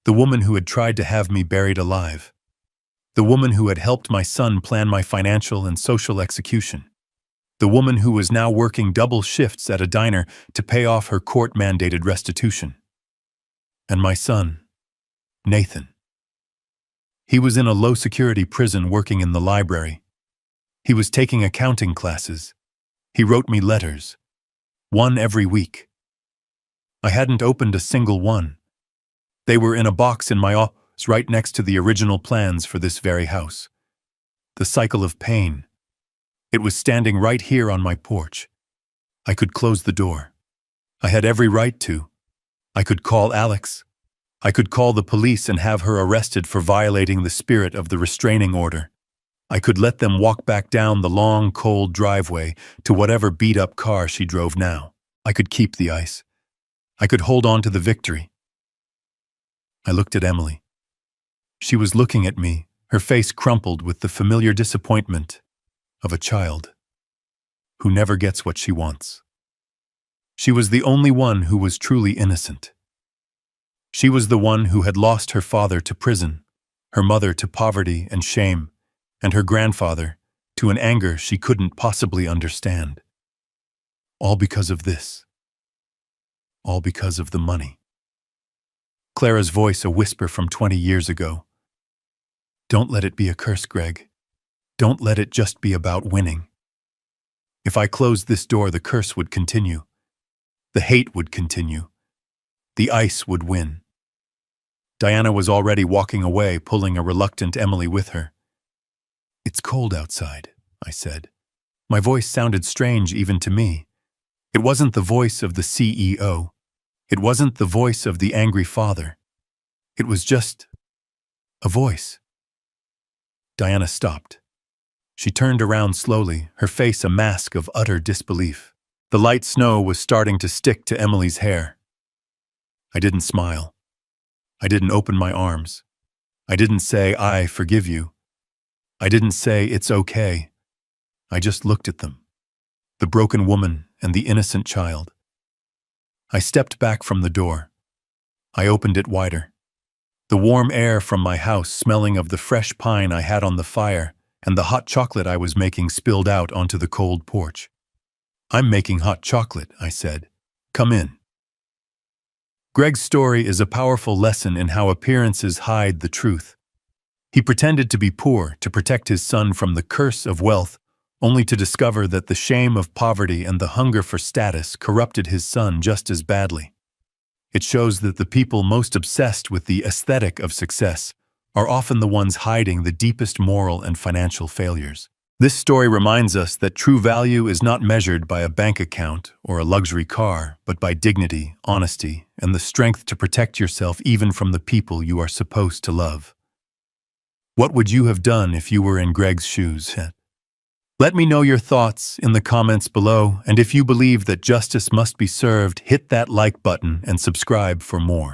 The woman who had tried to have me buried alive. The woman who had helped my son plan my financial and social execution. The woman who was now working double shifts at a diner to pay off her court-mandated restitution. And my son, Nathan. He was in a low-security prison working in the library. He was taking accounting classes. He wrote me letters. One every week. I hadn't opened a single one. They were in a box in my office right next to the original plans for this very house. The cycle of pain. It was standing right here on my porch. I could close the door. I had every right to. I could call Alex. I could call the police and have her arrested for violating the spirit of the restraining order. I could let them walk back down the long, cold driveway to whatever beat-up car she drove now. I could keep the ice. I could hold on to the victory. I looked at Emily. She was looking at me, her face crumpled with the familiar disappointment of a child who never gets what she wants. She was the only one who was truly innocent. She was the one who had lost her father to prison, her mother to poverty and shame, and her grandfather to an anger she couldn't possibly understand. All because of this. All because of the money. Clara's voice a whisper from 20 years ago. Don't let it be a curse, Greg. Don't let it just be about winning. If I closed this door, the curse would continue. The hate would continue. The ice would win. Diana was already walking away, pulling a reluctant Emily with her. It's cold outside, I said. My voice sounded strange even to me. It wasn't the voice of the CEO. It wasn't the voice of the angry father. It was just a voice. Diana stopped. She turned around slowly, her face a mask of utter disbelief. The light snow was starting to stick to Emily's hair. I didn't smile. I didn't open my arms. I didn't say, I forgive you. I didn't say, it's okay. I just looked at them. The broken woman and the innocent child. I stepped back from the door. I opened it wider. The warm air from my house, smelling of the fresh pine I had on the fire, and the hot chocolate I was making spilled out onto the cold porch. I'm making hot chocolate, I said. Come in. Greg's story is a powerful lesson in how appearances hide the truth. He pretended to be poor to protect his son from the curse of wealth, only to discover that the shame of poverty and the hunger for status corrupted his son just as badly. It shows that the people most obsessed with the aesthetic of success are often the ones hiding the deepest moral and financial failures. This story reminds us that true value is not measured by a bank account or a luxury car, but by dignity, honesty, and the strength to protect yourself even from the people you are supposed to love. What would you have done if you were in Greg's shoes? Let me know your thoughts in the comments below, and if you believe that justice must be served, hit that like button and subscribe for more.